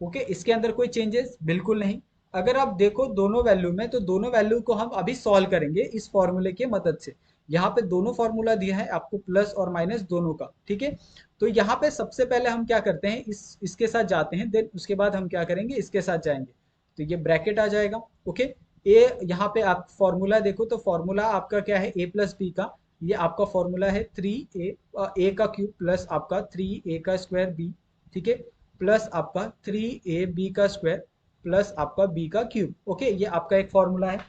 ओके। इसके अंदर कोई चेंजेस बिल्कुल नहीं। अगर आप देखो दोनों वैल्यू में, तो दोनों वैल्यू को हम अभी सॉल्व करेंगे इस फॉर्मूले की मदद से। यहाँ पे दोनों फॉर्मूला दिया है आपको, प्लस और माइनस दोनों का, ठीक है। तो यहाँ पे सबसे पहले हम क्या करते हैं, इसके साथ जाते हैं, देन उसके बाद हम क्या करेंगे, इसके साथ जाएंगे। तो ये ब्रैकेट आ जाएगा, ओके। ए यहाँ पे आप फॉर्मूला देखो तो फॉर्मूला आपका क्या है, a प्लस बी का, ये आपका फॉर्मूला है 3a का क्यूब प्लस आपका 3a का स्क्वायर बी, ठीक है, प्लस आपका 3ab का स्क्वायर प्लस आपका b का क्यूब, ओके। ये आपका एक फॉर्मूला है,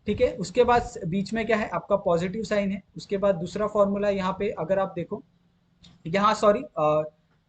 ठीक है। उसके बाद बीच में क्या है, आपका पॉजिटिव साइन है। उसके बाद दूसरा फॉर्मूला यहाँ पे अगर आप देखो, यहाँ सॉरी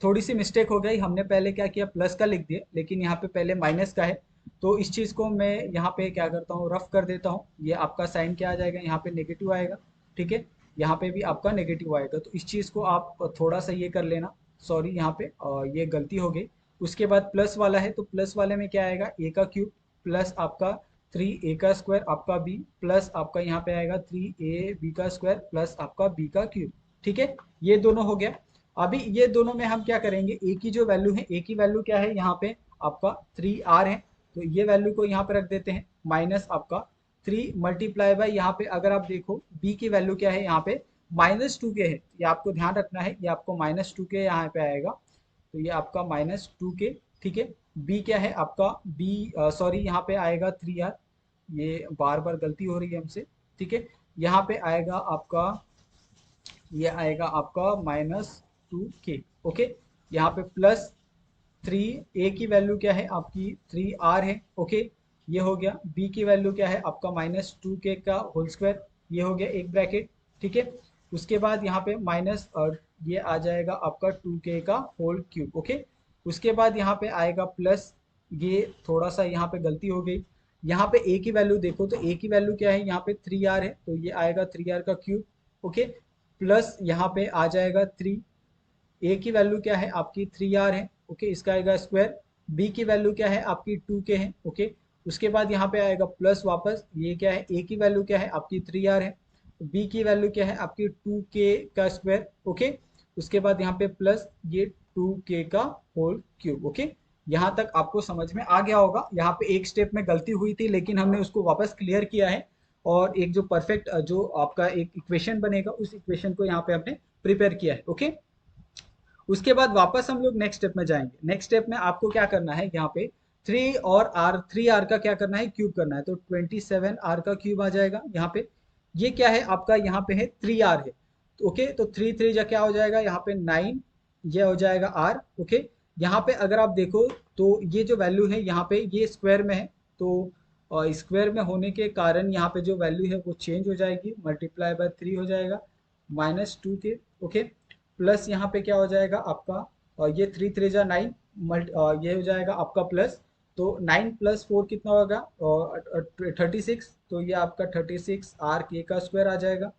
थोड़ी सी मिस्टेक हो गई, हमने पहले क्या किया, प्लस का लिख दिया, लेकिन यहाँ पे पहले माइनस का है। तो इस चीज़ को मैं यहाँ पे क्या करता हूँ, रफ कर देता हूँ। ये आपका साइन क्या आ जाएगा, यहाँ पे नेगेटिव आएगा, ठीक है, यहाँ पे भी आपका नेगेटिव आएगा। तो इस चीज़ को आप थोड़ा सा ये कर लेना, सॉरी यहाँ पे ये गलती हो गई। उसके बाद प्लस वाला है, तो प्लस वाले में क्या आएगा, ए का क्यूब प्लस आपका 3 ए का स्क्वायर आपका बी प्लस आपका यहाँ पे आएगा 3 ए बी का स्क्वायर प्लस आपका बी का क्यूब। ठीक है, ये दोनों हो गया। अभी ये दोनों में हम क्या करेंगे, ए की जो वैल्यू है, ए की वैल्यू क्या है यहाँ पे आपका 3r है, तो ये वैल्यू को यहाँ पे रख देते हैं माइनस आपका 3 मल्टीप्लाई बाय यहाँ पे अगर आप देखो b की वैल्यू क्या है यहाँ पे -2k है, ये आपको ध्यान रखना है, ये आपको -2k यहाँ पे आएगा, तो ये आपका -2k। ठीक है, b क्या है आपका b सॉरी यहाँ पे आएगा 3r, ये बार बार गलती हो रही है हमसे। ठीक है, यहाँ पे आएगा आपका, ये आएगा आपका -2k। ओके, यहाँ पे प्लस 3 ए की वैल्यू क्या है आपकी 3r है। ओके, ये हो गया। बी की वैल्यू क्या है आपका -2k का होल स्क्वायर, ये हो गया एक ब्रैकेट। ठीक है, उसके बाद यहाँ पे माइनस और ये आ जाएगा आपका 2k का होल क्यूब। ओके, उसके बाद यहाँ पे आएगा प्लस, ये थोड़ा सा यहाँ पे गलती हो गई, यहाँ पे ए की वैल्यू देखो तो ए की वैल्यू क्या है यहाँ पे 3r है, तो ये आएगा 3r का क्यूब। ओके, प्लस यहाँ पे आ जाएगा 3, ए की वैल्यू क्या है आपकी 3r है। ओके, इसका आएगा स्क्वायर। बी की वैल्यू क्या है आपकी 2k है। ओके, उसके बाद यहाँ पे आएगा प्लस वापस, ये क्या है, ए की वैल्यू क्या है आपकी 3r है, बी की वैल्यू क्या है आपकी 2k का स्क्वायर। ओके, उसके बाद यहाँ पे प्लस ये 2k का होल क्यूब। ओके, यहाँ तक आपको समझ में आ गया होगा। यहाँ पे एक स्टेप में गलती हुई थी लेकिन हमने उसको वापस क्लियर किया है, और एक जो परफेक्ट जो आपका एक इक्वेशन बनेगा उस इक्वेशन को यहाँ पे हमने प्रिपेयर किया है। ओके, उसके बाद वापस हम लोग नेक्स्ट स्टेप में जाएंगे। नेक्स्ट स्टेप में आपको क्या करना है, यहाँ पे 3 और r, 3r का क्या करना है, क्यूब करना है, तो 27r का क्यूब आ जाएगा यहाँ पे। ये क्या है आपका, यहाँ पे है 3r है, तो ओके, तो 3 3 जा क्या हो जाएगा यहाँ पे 9, ये हो जाएगा r। ओके, यहाँ पे अगर आप देखो तो ये जो वैल्यू है यहाँ पे ये स्क्वायर में है, तो स्क्वायर में होने के कारण यहाँ पे जो वैल्यू है वो चेंज हो जाएगी, मल्टीप्लाई बाय 3 हो जाएगा -2k। ओके, प्लस यहाँ पे क्या हो जाएगा आपका, ये 3 3 जा 9, ये हो जाएगा आपका प्लस, तो 9 + 4 कितना होगा 36, तो ये आपका 36 आर के का स्क्वायर आ जाएगा,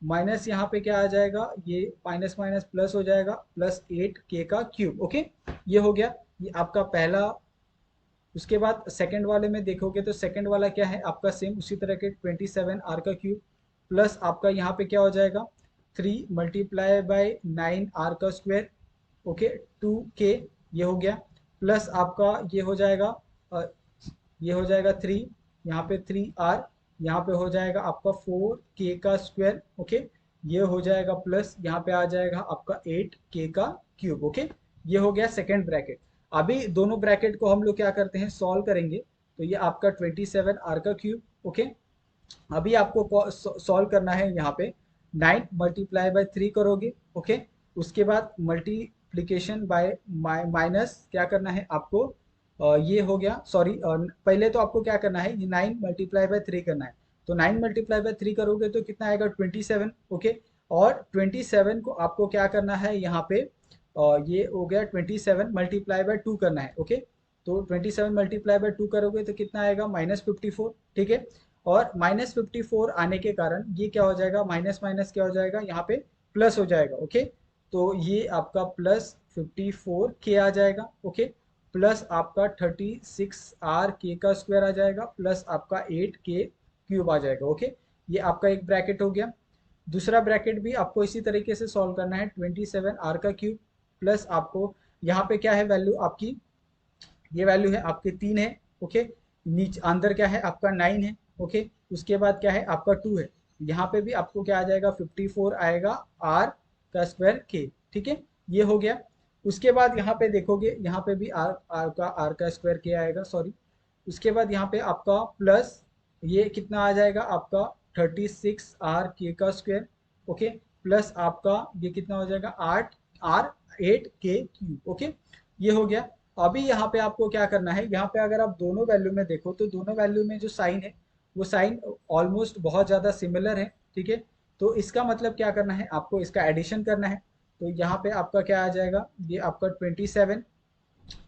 माइनस यहाँ पे क्या आ जाएगा, ये माइनस माइनस प्लस हो जाएगा +8 के का क्यूब। ओके, ये हो गया, ये आपका पहला। उसके बाद सेकंड वाले में देखोगे तो सेकंड वाला क्या है आपका सेम उसी तरह के 27 आर का क्यूब, प्लस आपका यहाँ पे क्या हो जाएगा 3 मल्टीप्लाई बाय 9 आर का स्क्वायर। ओके, 2k, ये हो गया, प्लस आपका ये हो जाएगा ये हो जाएगा 3, यहाँ पे 3r, यहाँ पे हो जाएगा आपका 4k का स्क्वायर। ओके, ये हो जाएगा प्लस यहाँ पे आ जाएगा आपका 8k का क्यूब। ओके, ये हो गया सेकेंड ब्रैकेट। अभी दोनों ब्रैकेट को हम लोग क्या करते हैं, सॉल्व करेंगे, तो ये आपका 27r का क्यूब। ओके, अभी आपको सॉल्व करना है, यहाँ पे 9 मल्टीप्लाई बाय 3 करोगे। ओके, उसके बाद मल्टीप्लीकेशन बाय माइनस क्या करना है आपको, ये हो गया, सॉरी पहले तो आपको क्या करना है, ये 9 मल्टीप्लाई बाय 3 करना है, तो 9 मल्टीप्लाई बाय 3 करोगे तो कितना आएगा 27। ओके, और 27 को आपको क्या करना है यहाँ पे, ये हो गया 27 मल्टीप्लाई बाय 2 करना है। ओके, तो 27 मल्टीप्लाई बाय 2 करोगे तो कितना आएगा -54। ठीक है, और -54 आने के कारण ये क्या हो जाएगा, माइनस माइनस क्या हो जाएगा यहाँ पे प्लस हो जाएगा। ओके, तो ये आपका +54k आ जाएगा। ओके, प्लस आपका 36r k का स्क्वायर आ जाएगा, प्लस आपका 8k क्यूब आ जाएगा। ओके, ये आपका एक ब्रैकेट हो गया। दूसरा ब्रैकेट भी आपको इसी तरीके से सॉल्व करना है, 27r का क्यूब, प्लस आपको यहाँ पे क्या है वैल्यू आपकी, ये वैल्यू है आपके 3 है। ओके, नीचे अंदर क्या है आपका 9 है। ओके, उसके बाद क्या है आपका 2 है, यहाँ पे भी आपको क्या आ जाएगा 54 आएगा r का स्क्वायर k। ठीक है, ये हो गया। उसके बाद यहाँ पे देखोगे, यहाँ पे भी r का स्क्वायर k आएगा, सॉरी। उसके बाद यहाँ पे आपका प्लस ये कितना आ जाएगा आपका 36r k का स्क्वायर। ओके, प्लस आपका ये कितना हो जाएगा 8k क्यूब। ओके, ये हो गया। अभी यहाँ पे आपको क्या करना है, यहाँ पे अगर आप दोनों वैल्यू में देखो तो दोनों वैल्यू में जो साइन है वो साइन ऑलमोस्ट बहुत ज़्यादा सिमिलर है। ठीक है, तो इसका मतलब क्या करना है, आपको इसका एडिशन करना है, तो यहाँ पे आपका क्या आ जाएगा, ये आपका 27,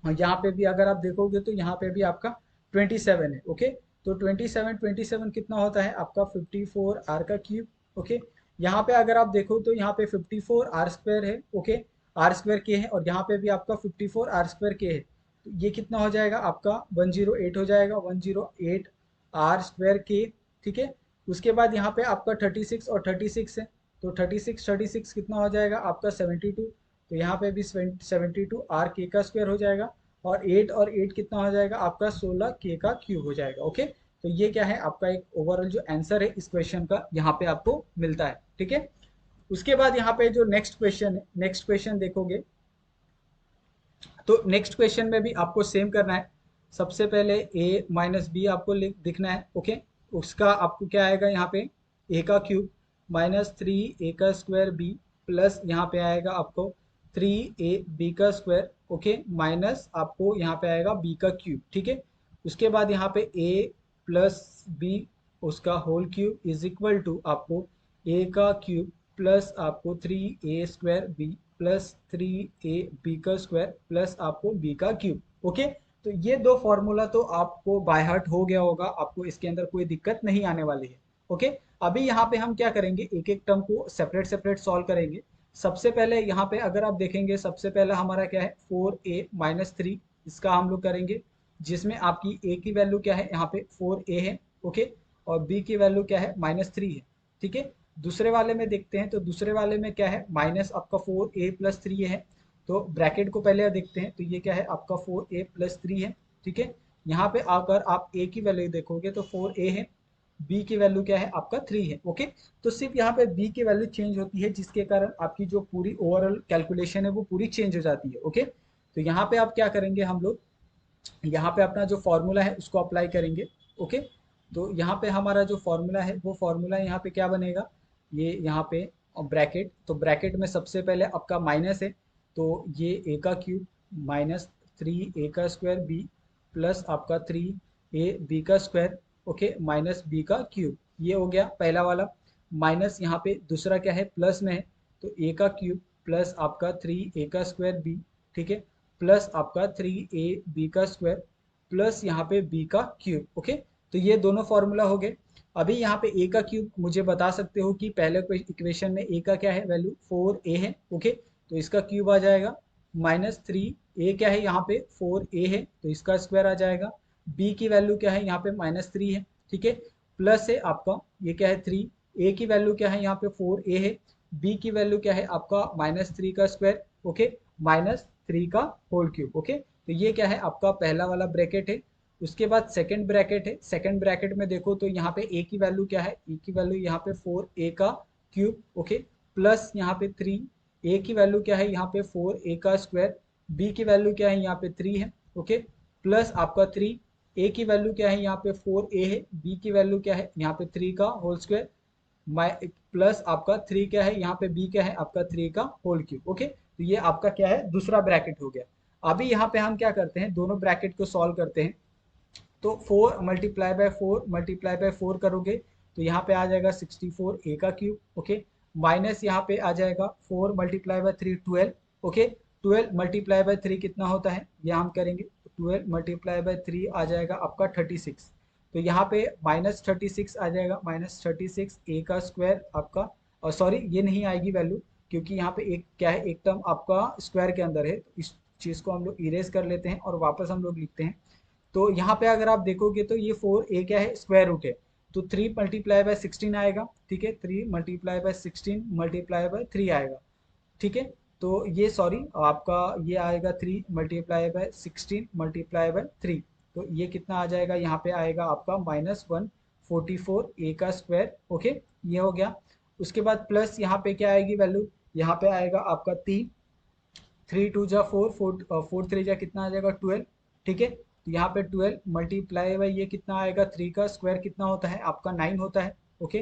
और यहाँ पे भी अगर आप देखोगे तो यहाँ पे भी आपका 27 है। ओके, तो 27 27 कितना होता है आपका 54 आर का क्यूब। ओके, यहाँ पे अगर आप देखो तो यहाँ पे 54 आर स्क्वायर है, ओके, आर स्क्वायर के है, और यहाँ पे भी आपका 54 आर स्क्वायर के है, तो ये कितना हो जाएगा आपका 108 हो जाएगा, 108 आर स्क्वायर के, ठीक है। उसके बाद यहाँ पे आपका 36 और 36 है, तो 36 कितना हो जाएगा आपका 72, तो यहाँ पे भी 72 आर के का स्क्वायर हो जाएगा, और 8 कितना हो जाएगा आपका 16 के का क्यूब हो जाएगा, ओके। तो ये क्या है आपका एक ओवरऑल जो आंसर है इस क्वेश्चन का यहाँ पे आपको मिलता है, ठीक है। उसके बाद यहाँ पे जो नेक्स्ट क्वेश्चन है, नेक्स्ट क्वेश्चन देखोगे तो नेक्स्ट क्वेश्चन में भी आपको सेम करना है। सबसे पहले a माइनस बी आपको दिखना है, ओके। उसका आपको क्या आएगा यहाँ पे a का क्यूब माइनस 3 a का स्क्वायर b प्लस यहाँ पे आएगा आपको 3a b का स्क्वायर, ओके, माइनस आपको यहाँ पे आएगा b का क्यूब, ठीक है। उसके बाद यहाँ पे a प्लस b उसका whole cube is equal to आपको a का क्यूब प्लस आपको 3a square b plus 3ab का स्क्वायर प्लस आपको b का क्यूब, ओके। तो ये दो फॉर्मूला तो आपको बाय हार्ट हो गया होगा, आपको इसके अंदर कोई दिक्कत नहीं आने वाली है, ओके। अभी यहाँ पे हम क्या करेंगे, एक एक टर्म को सेपरेट सेपरेट सॉल्व करेंगे। सबसे पहले यहाँ पे अगर आप देखेंगे, सबसे पहला हमारा क्या है 4a माइनस 3, इसका हम लोग करेंगे, जिसमें आपकी a की वैल्यू क्या है यहाँ पे 4a है, ओके, और b की वैल्यू क्या है -3 है, ठीक है। दूसरे वाले में देखते हैं, तो दूसरे वाले में क्या है माइनस आपका 4a प्लस 3 है, तो ब्रैकेट को पहले देखते हैं, तो ये क्या है आपका 4a प्लस 3 है, ठीक है। यहाँ पे आकर आप a की वैल्यू देखोगे तो 4a है, b की वैल्यू क्या है आपका 3 है, ओके। तो सिर्फ यहाँ पे b की वैल्यू चेंज होती है, जिसके कारण आपकी जो पूरी ओवरऑल कैलकुलेशन है वो पूरी चेंज हो जाती है, ओके। तो यहाँ पे आप क्या करेंगे, हम लोग यहाँ पे अपना जो फॉर्मूला है उसको अप्लाई करेंगे, ओके। तो यहाँ पे हमारा जो फॉर्मूला है वो फॉर्मूला यहाँ पे क्या बनेगा, ये यहाँ पे ब्रैकेट, तो ब्रैकेट में सबसे पहले आपका माइनस है, तो ये ए का क्यूब माइनस 3a का स्क्वायर बी प्लस आपका 3a बी का स्क्वायर, ओके, माइनस बी का क्यूब, ये हो गया पहला वाला। माइनस यहाँ पे दूसरा क्या है प्लस में है, तो a का क्यूब प्लस आपका 3a का स्क्वायर बी, ठीक है, प्लस आपका 3ab का स्क्वायर प्लस यहाँ पे b का क्यूब, ओके। तो ये दोनों फॉर्मूला हो गए। अभी यहाँ पे a का क्यूब मुझे बता सकते हो कि पहले इक्वेशन में a का क्या है वैल्यू 4a है, ओके, तो इसका क्यूब आ जाएगा -3a क्या है यहाँ पे 4a है, तो इसका स्क्वायर आ जाएगा। b की वैल्यू क्या है यहाँ पे -3 है, ठीक है, प्लस है आपका ये क्या है 3, a की वैल्यू क्या है यहाँ पे 4a है, b की वैल्यू क्या है आपका -3 का स्क्वायर, ओके, -3 का होल क्यूब, ओके। तो ये क्या है आपका पहला वाला ब्रैकेट है। उसके बाद सेकंड ब्रैकेट है, सेकंड ब्रैकेट में देखो तो यहाँ पे a की वैल्यू क्या है, e की वैल्यू यहाँ पे 4a का क्यूब, ओके, प्लस यहाँ पे 3, a की वैल्यू क्या है यहाँ पे 4a का स्क्वायर, b की वैल्यू क्या है यहाँ पे 3 है, ओके, प्लस आपका 3, a की वैल्यू क्या है यहाँ पे 4a है, b की वैल्यू क्या है यहाँ पे 3 का होल स्क्वायर, प्लस आपका 3 क्या है यहाँ पे b क्या है आपका 3 का होल क्यूब, ओके। तो ये आपका क्या है दूसरा ब्रैकेट हो गया। अभी यहाँ पे हम क्या करते हैं, दोनों ब्रैकेट को सॉल्व करते हैं। तो 4 मल्टीप्लाई बाय 4 मल्टीप्लाई बाय 4 करोगे तो यहाँ पे आ जाएगा 64 a का क्यूब, ओके, माइनस यहाँ पे आ जाएगा 4 multiply by 3 12, okay, 12 multiply by 3 कितना होता है ये हम करेंगे, 12 मल्टीप्लाई बाय 3 आ जाएगा आपका 36, तो यहाँ पे -36 आ जाएगा, -36 a का स्क्वायर आपका, और सॉरी ये नहीं आएगी वैल्यू, क्योंकि यहाँ पे एक क्या है एक टर्म आपका स्क्वायर के अंदर है, तो इस चीज़ को हम लोग इरेज कर लेते हैं और वापस हम लोग लिखते हैं। तो यहाँ पे अगर आप देखोगे तो ये 4a क्या है स्क्वायर रूट है, तो 3 मल्टीप्लाई बाय 16 आएगा, ठीक है, 3 मल्टीप्लाई बाय 16 मल्टीप्लाई बाय 3 आएगा, ठीक है। तो ये सॉरी आपका ये आएगा 3 मल्टीप्लाई बाय 16 मल्टीप्लाई बाय 3, तो ये कितना आ जाएगा यहाँ पे आएगा आपका -144 a का स्क्वायर, ओके, ये हो गया। उसके बाद प्लस यहाँ पे क्या आएगी वैल्यू, यहाँ पे आएगा आपका 3, 3 2 जा 4, 4 3 जा कितना आ जाएगा 12, ठीक है। तो यहाँ पे 12 मल्टीप्लाई बाई ये कितना आएगा 3 का स्क्वायर कितना होता है आपका 9 होता है, ओके।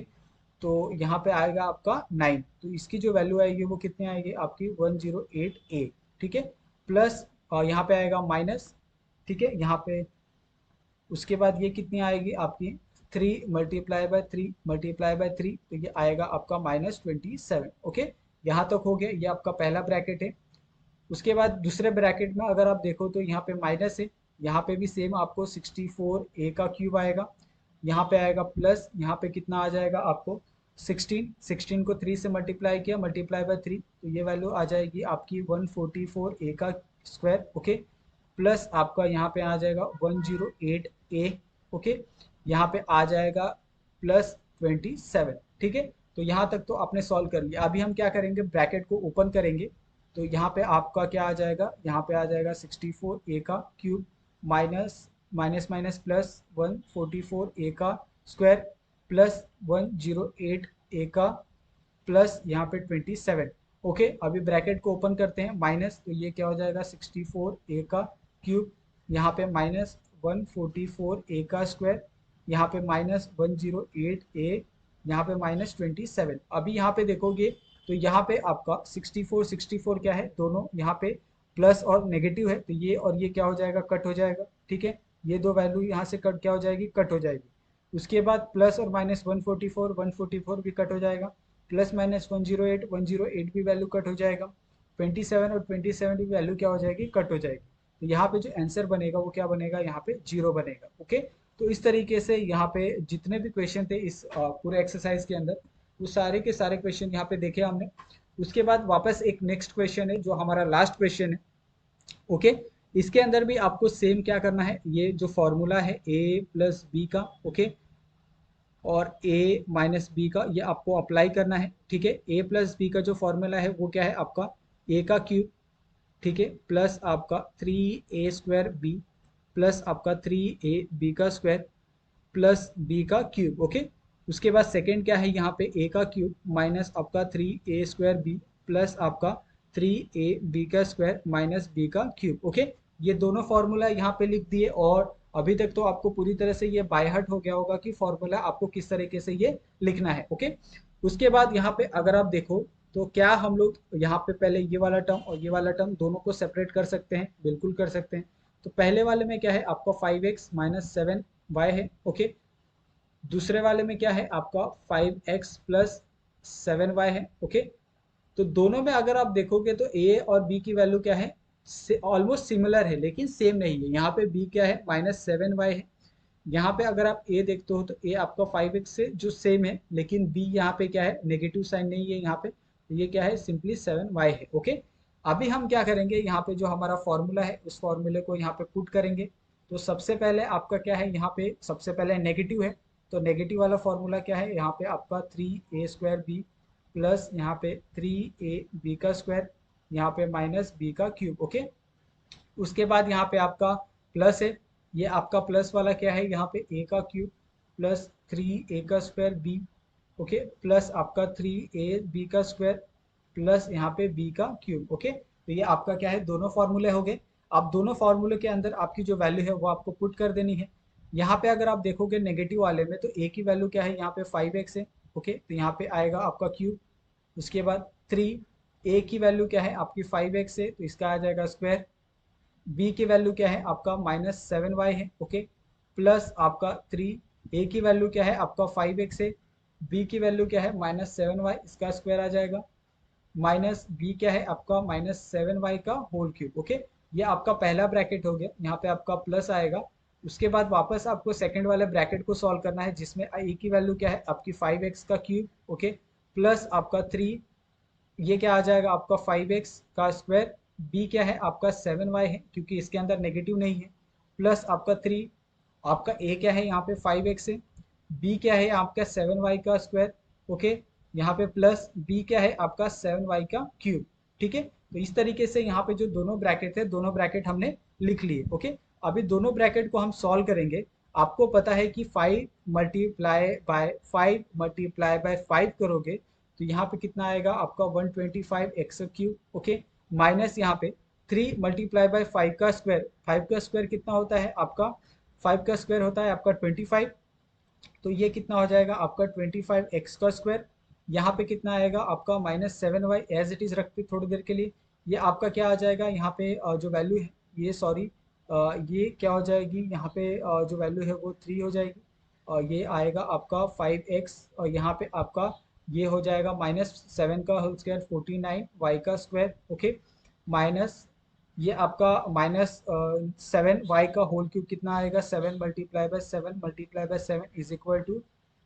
तो यहाँ पे आएगा आपका 9, तो इसकी जो वैल्यू आएगी वो कितनी आएगी आपकी 108a, ठीक है, प्लस यहाँ पे आएगा माइनस, ठीक है, यहाँ पे उसके बाद ये कितनी आएगी आपकी 3 मल्टीप्लाई बाय 3 मल्टीप्लाई बाय 3, तो ये आएगा आपका -27, ओके। यहाँ तक हो गया, ये आपका पहला ब्रैकेट है। उसके बाद दूसरे ब्रैकेट में अगर आप देखो तो यहाँ पे माइनस है, यहाँ पे भी सेम आपको 64 a का क्यूब आएगा, यहाँ पे आएगा प्लस यहाँ पे कितना आ जाएगा आपको 16 को 3 से मल्टीप्लाई किया, मल्टीप्लाई बाय 3, तो ये वैल्यू आ जाएगी आपकी 144 ए का स्क्वायर, ओके। प्लस आपका यहाँ पे आ जाएगा 108 ए, ओके। यहाँ पे आ जाएगा प्लस 27, ठीक है। तो यहाँ तक तो आपने सॉल्व कर लिया। अभी हम क्या करेंगे, ब्रैकेट को ओपन करेंगे, तो यहाँ पे आपका क्या आ जाएगा, यहाँ पे आ जाएगा 64 ए का cube minus minus minus plus 144 ए का स्क्वायर प्लस 108 ए का प्लस यहाँ पे 27, ओके। अभी ब्रैकेट को ओपन करते हैं, माइनस, तो ये क्या हो जाएगा 64 ए का क्यूब, यहाँ पे माइनस 144 ए का स्क्वायर, यहाँ पे माइनस 108 ए, यहाँ पे माइनस 27। अभी यहाँ पे देखोगे तो यहाँ पे आपका 64 64 क्या है, दोनों यहाँ पे प्लस और नेगेटिव है, तो ये और ये क्या हो जाएगा, कट हो जाएगा, ठीक है। ये दो वैल्यू यहाँ से कट क्या हो जाएगी, कट हो जाएगी। उसके बाद प्लस और माइनस 144 भी कट हो जाएगा, प्लस माइनस 108 भी वैल्यू कट हो जाएगा, 27 और 27 की वैल्यू क्या हो जाएगी, कट हो जाएगी। तो यहाँ पे जो आंसर बनेगा वो क्या बनेगा, यहाँ पे 0 बनेगा, ओके। तो इस तरीके से यहाँ पे जितने भी क्वेश्चन थे इस पूरे एक्सरसाइज के अंदर, वो सारे के सारे क्वेश्चन यहाँ पे देखे हमने। उसके बाद वापस एक नेक्स्ट क्वेश्चन है जो हमारा लास्ट क्वेश्चन है, ओके। इसके अंदर भी आपको सेम क्या करना है, ये जो फॉर्मूला है ए प्लस बी का, ओके, और a माइनस बी का, ये आपको अप्लाई करना है, ठीक है। a प्लस बी का जो फॉर्मूला है वो क्या है आपका, a का क्यूब, ठीक है, प्लस आपका 3a स्क्वायर बी, प्लस आपका 3a बी का स्क्वायर प्लस बी का क्यूब, ओके। उसके बाद सेकंड क्या है, यहाँ पे a का क्यूब माइनस आपका 3a स्क्वायर बी प्लस आपका 3a बी का स्क्वायर माइनस बी का क्यूब, ओके। ये दोनों फॉर्मूला यहाँ पे लिख दिए, और अभी तक तो आपको पूरी तरह से ये बाय हार्ट हो गया होगा कि फॉर्मूला आपको किस तरीके से ये लिखना है, ओके। उसके बाद यहाँ पे अगर आप देखो तो क्या हम लोग यहाँ पे पहले ये वाला टर्म और ये वाला टर्म दोनों को सेपरेट कर सकते हैं, बिल्कुल कर सकते हैं। तो पहले वाले में क्या है आपका 5x माइनस 7y है, ओके। दूसरे वाले में क्या है आपका 5x प्लस 7y है, ओके। तो दोनों में अगर आप देखोगे तो a और b की वैल्यू क्या है, ऑलमोस्ट सिमिलर है, लेकिन सेम नहीं है। यहाँ पे b क्या है, -7y है। यहाँ पे अगर आप a देखते हो तो a आपका 5x से जो सेम है, लेकिन b यहाँ पे क्या है, नेगेटिव साइन नहीं है यहाँ पे, तो ये क्या है, सिंपली 7y है, ओके। अभी हम क्या करेंगे, यहाँ पे जो हमारा फॉर्मूला है उस फॉर्मूले को यहाँ पे पुट करेंगे। तो सबसे पहले आपका क्या है, यहाँ पे सबसे पहले नेगेटिव है, तो नेगेटिव वाला फॉर्मूला क्या है, यहाँ पे आपका 3a स्क्वायर बी प्लस यहाँ पे 3a बी का स्क्वायर, यहाँ पे माइनस बी का क्यूब, ओके। उसके बाद यहाँ पे आपका प्लस है, ये आपका प्लस वाला क्या है, यहाँ पे a का क्यूब प्लस 3a का स्क्वायर b, ओके, प्लस आपका 3a b का स्क्वायर प्लस यहाँ पे b का क्यूब, ओके। तो ये आपका क्या है, दोनों फॉर्मूले हो गए। अब दोनों फॉर्मूले के अंदर आपकी जो वैल्यू है वो आपको पुट कर देनी है। यहाँ पे अगर आप देखोगे नेगेटिव वाले में, तो a की वैल्यू क्या है, यहाँ पे 5x है, ओके। तो यहाँ पे आएगा आपका क्यूब। उसके बाद 3, a की वैल्यू क्या है आपकी 5x है, तो इसका आ जाएगा स्क्वायर। b की वैल्यू क्या है आपका -7y है, ओके, प्लस आपका 3, a की वैल्यू क्या है आपका 5x है, b की वैल्यू क्या है -7y, इसका स्क्वायर आ जाएगा, माइनस b क्या है आपका -7y का होल क्यूब, ओके। ये आपका पहला ब्रैकेट हो गया, यहाँ पे आपका प्लस आएगा। उसके बाद वापस आपको सेकंड वाले ब्रैकेट को सॉल्व करना है, जिसमें a की वैल्यू क्या है आपकी 5x का क्यूब, ओके, प्लस आपका 3, ये क्या आ जाएगा आपका 5x का स्क्वायर, b क्या है आपका 7y है क्योंकि इसके अंदर नेगेटिव नहीं है, प्लस आपका 3, आपका a क्या है यहाँ पे 5x है, b क्या है आपका 7y का स्क्वायर, ओके, यहाँ पे प्लस b क्या है आपका 7y का क्यूब, ठीक है। तो इस तरीके से यहाँ पे जो दोनों ब्रैकेट है, दोनों ब्रैकेट हमने लिख लिए, ओके। अभी दोनों ब्रैकेट को हम सॉल्व करेंगे। आपको पता है कि 5 मल्टीप्लाई बाय 5 करोगे तो यहाँ पे कितना आएगा आपका 125x क्यूब, ओके, माइनस यहाँ पे 3 × 5 का स्क्वायर कितना होता है आपका, 5 का स्क्वायर होता है आपका 25, तो ये कितना हो जाएगा आपका 25x का स्क्वायर। यहाँ पे कितना आएगा आपका -7y, एज इट इज रखते थोड़ी देर के लिए। ये आपका क्या आ जाएगा यहाँ पे जो वैल्यू है, ये सॉरी, ये क्या हो जाएगी यहाँ पे जो वैल्यू है वो 3 हो जाएगी, और ये आएगा आपका 5x, और यहाँ पे आपका ये हो जाएगा -7 का होल स्क्वायर 49y का स्क्वायर, ओके, माइनस ये आपका -7y का होल क्यूब कितना आएगा, 7 × 7 × 7 इज इक्वल टू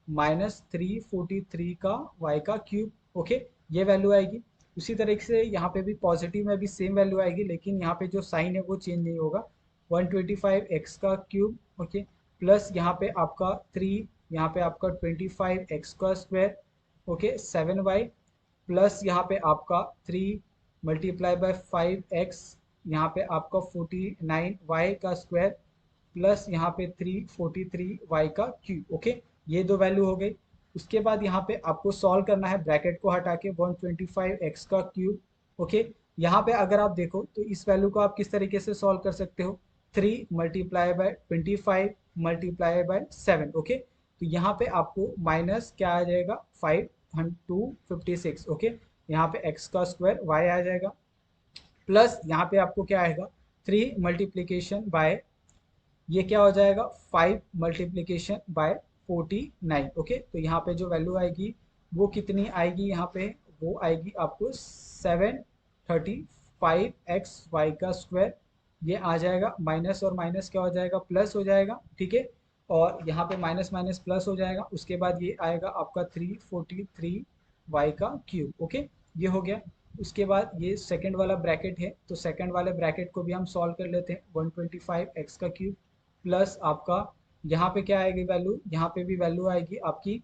-343 का y का क्यूब। ओके, ये वैल्यू आएगी। उसी तरीके से यहाँ पे भी पॉजिटिव में भी सेम वैल्यू आएगी, लेकिन यहाँ पे जो साइन है वो चेंज नहीं होगा। 125x का क्यूब, ओके, प्लस यहाँ पे आपका 3, यहाँ पे आपका 25x का स्क्वायर, ओके, 7y, प्लस यहाँ पे आपका 3 मल्टीप्लाई बाय 5x, यहाँ पे आपका 49y का स्क्वायर, प्लस यहाँ पे 343y का क्यूब। ओके, ये दो वैल्यू हो गई। उसके बाद यहाँ पे आपको सॉल्व करना है ब्रैकेट को हटा के 125x का क्यूब। ओके, यहाँ पे अगर आप देखो तो इस वैल्यू को आप किस तरीके से सॉल्व कर सकते हो, 3 multiply bye 25 multiply by 7। Okay, तो यहाँ पे आपको माइनस क्या आ जाएगा, 5 256। ओके, यहाँ पे x का स्क्वायर y आ जाएगा, प्लस यहाँ पे आपको क्या आएगा, 3 मल्टीप्लीकेशन बाय, ये क्या हो जाएगा, 5 मल्टीप्लीकेशन बाय 49। ओके, तो यहाँ पे जो वैल्यू आएगी वो कितनी आएगी, यहाँ पे वो आएगी आपको 735x y का स्क्वायर। ये आ जाएगा, माइनस और माइनस क्या हो जाएगा, प्लस हो जाएगा। ठीक है, और यहाँ पे माइनस माइनस प्लस हो जाएगा। उसके बाद ये आएगा आपका 343y का क्यूब। ओके, ये हो गया। उसके बाद ये सेकंड वाला ब्रैकेट है, तो सेकंड वाले ब्रैकेट को भी हम सॉल्व कर लेते हैं। 125x का क्यूब प्लस आपका यहाँ पे क्या आएगी वैल्यू, यहाँ पे भी वैल्यू आएगी आपकी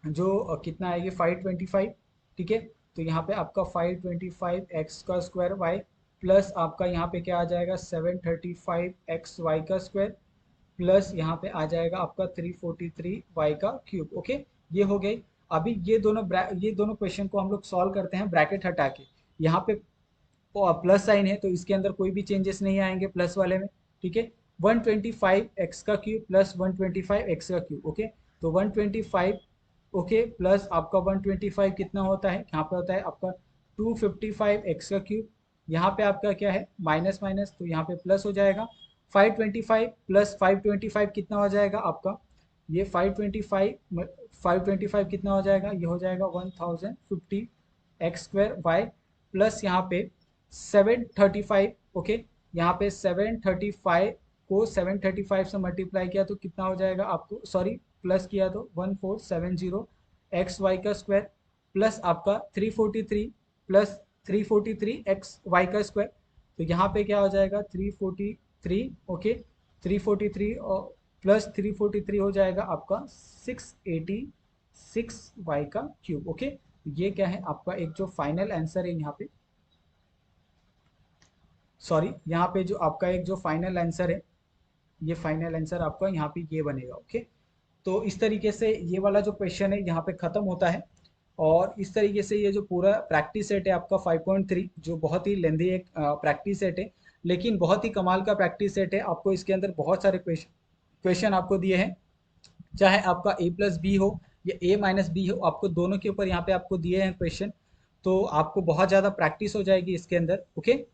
जो कितना आएगी, 525। ठीक है, तो यहाँ पे आपका 525x का स्क्वायर y, प्लस आपका यहाँ पे क्या आ जाएगा, 735xy का स्क्वायर, प्लस यहाँ पे आ जाएगा आपका 343y का क्यूब। ओके, ये हो गई। अभी ये दोनों क्वेश्चन को हम लोग सॉल्व करते हैं ब्रैकेट हटा के। यहाँ पे प्लस साइन है तो इसके अंदर कोई भी चेंजेस नहीं आएंगे प्लस वाले में। ठीक है, 125x का क्यूब प्लस 125x का क्यूब। ओके, तो 125, ओके, प्लस आपका 125 कितना होता है, यहाँ पे होता है आपका 255x का क्यूब। यहाँ पे आपका क्या है, माइनस माइनस, तो यहाँ पे प्लस हो जाएगा। 525 प्लस 525 कितना हो जाएगा आपका, ये 525 कितना हो जाएगा, ये हो जाएगा 1050 एक्स स्क्वायर वाई, प्लस यहाँ पे 735। ओके, यहाँ पे 735 को 735 से मल्टीप्लाई किया तो कितना हो जाएगा आपको, सॉरी प्लस किया तो 1470 एक्स वाई का स्क्वायर, प्लस आपका 343 प्लस 343 एक्स वाई का स्क्वायर। तो यहाँ पे क्या हो जाएगा, 343, ओके, 343 और प्लस 343 हो जाएगा आपका 686 वाई का क्यूब। ओके, ये क्या है आपका एक जो फाइनल आंसर है यहाँ पे, सॉरी यहाँ पे जो आपका एक जो फाइनल आंसर है, ये फाइनल आंसर आपका यहाँ पे ये बनेगा। ओके, तो इस तरीके से ये वाला जो क्वेश्चन है यहाँ पे खत्म होता है। और इस तरीके से ये जो पूरा प्रैक्टिस सेट है आपका 5.3, जो बहुत ही लेंदी एक प्रैक्टिस सेट है, लेकिन बहुत ही कमाल का प्रैक्टिस सेट है। आपको इसके अंदर बहुत सारे क्वेश्चन आपको दिए हैं, चाहे आपका A+B हो या A-B हो, आपको दोनों के ऊपर यहाँ पे आपको दिए हैं क्वेश्चन। तो आपको बहुत ज़्यादा प्रैक्टिस हो जाएगी इसके अंदर। ओके,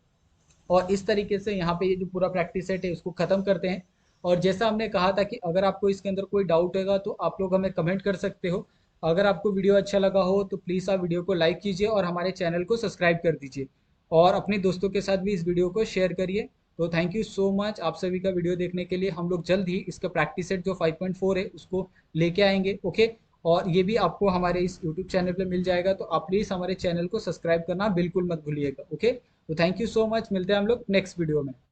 और इस तरीके से यहाँ पे ये जो पूरा प्रैक्टिस सेट है उसको ख़त्म करते हैं। और जैसा हमने कहा था कि अगर आपको इसके अंदर कोई डाउट होगा तो आप लोग हमें कमेंट कर सकते हो। अगर आपको वीडियो अच्छा लगा हो तो प्लीज़ आप वीडियो को लाइक कीजिए और हमारे चैनल को सब्सक्राइब कर दीजिए, और अपने दोस्तों के साथ भी इस वीडियो को शेयर करिए। तो थैंक यू सो मच आप सभी का वीडियो देखने के लिए। हम लोग जल्द ही इसका प्रैक्टिस सेट जो 5.4 है उसको लेके आएंगे। ओके, और ये भी आपको हमारे इस यूट्यूब चैनल पे मिल जाएगा, तो आप प्लीज़ हमारे चैनल को सब्सक्राइब करना बिल्कुल मत भूलिएगा। ओके, तो थैंक यू सो मच, मिलते हैं हम लोग नेक्स्ट वीडियो में।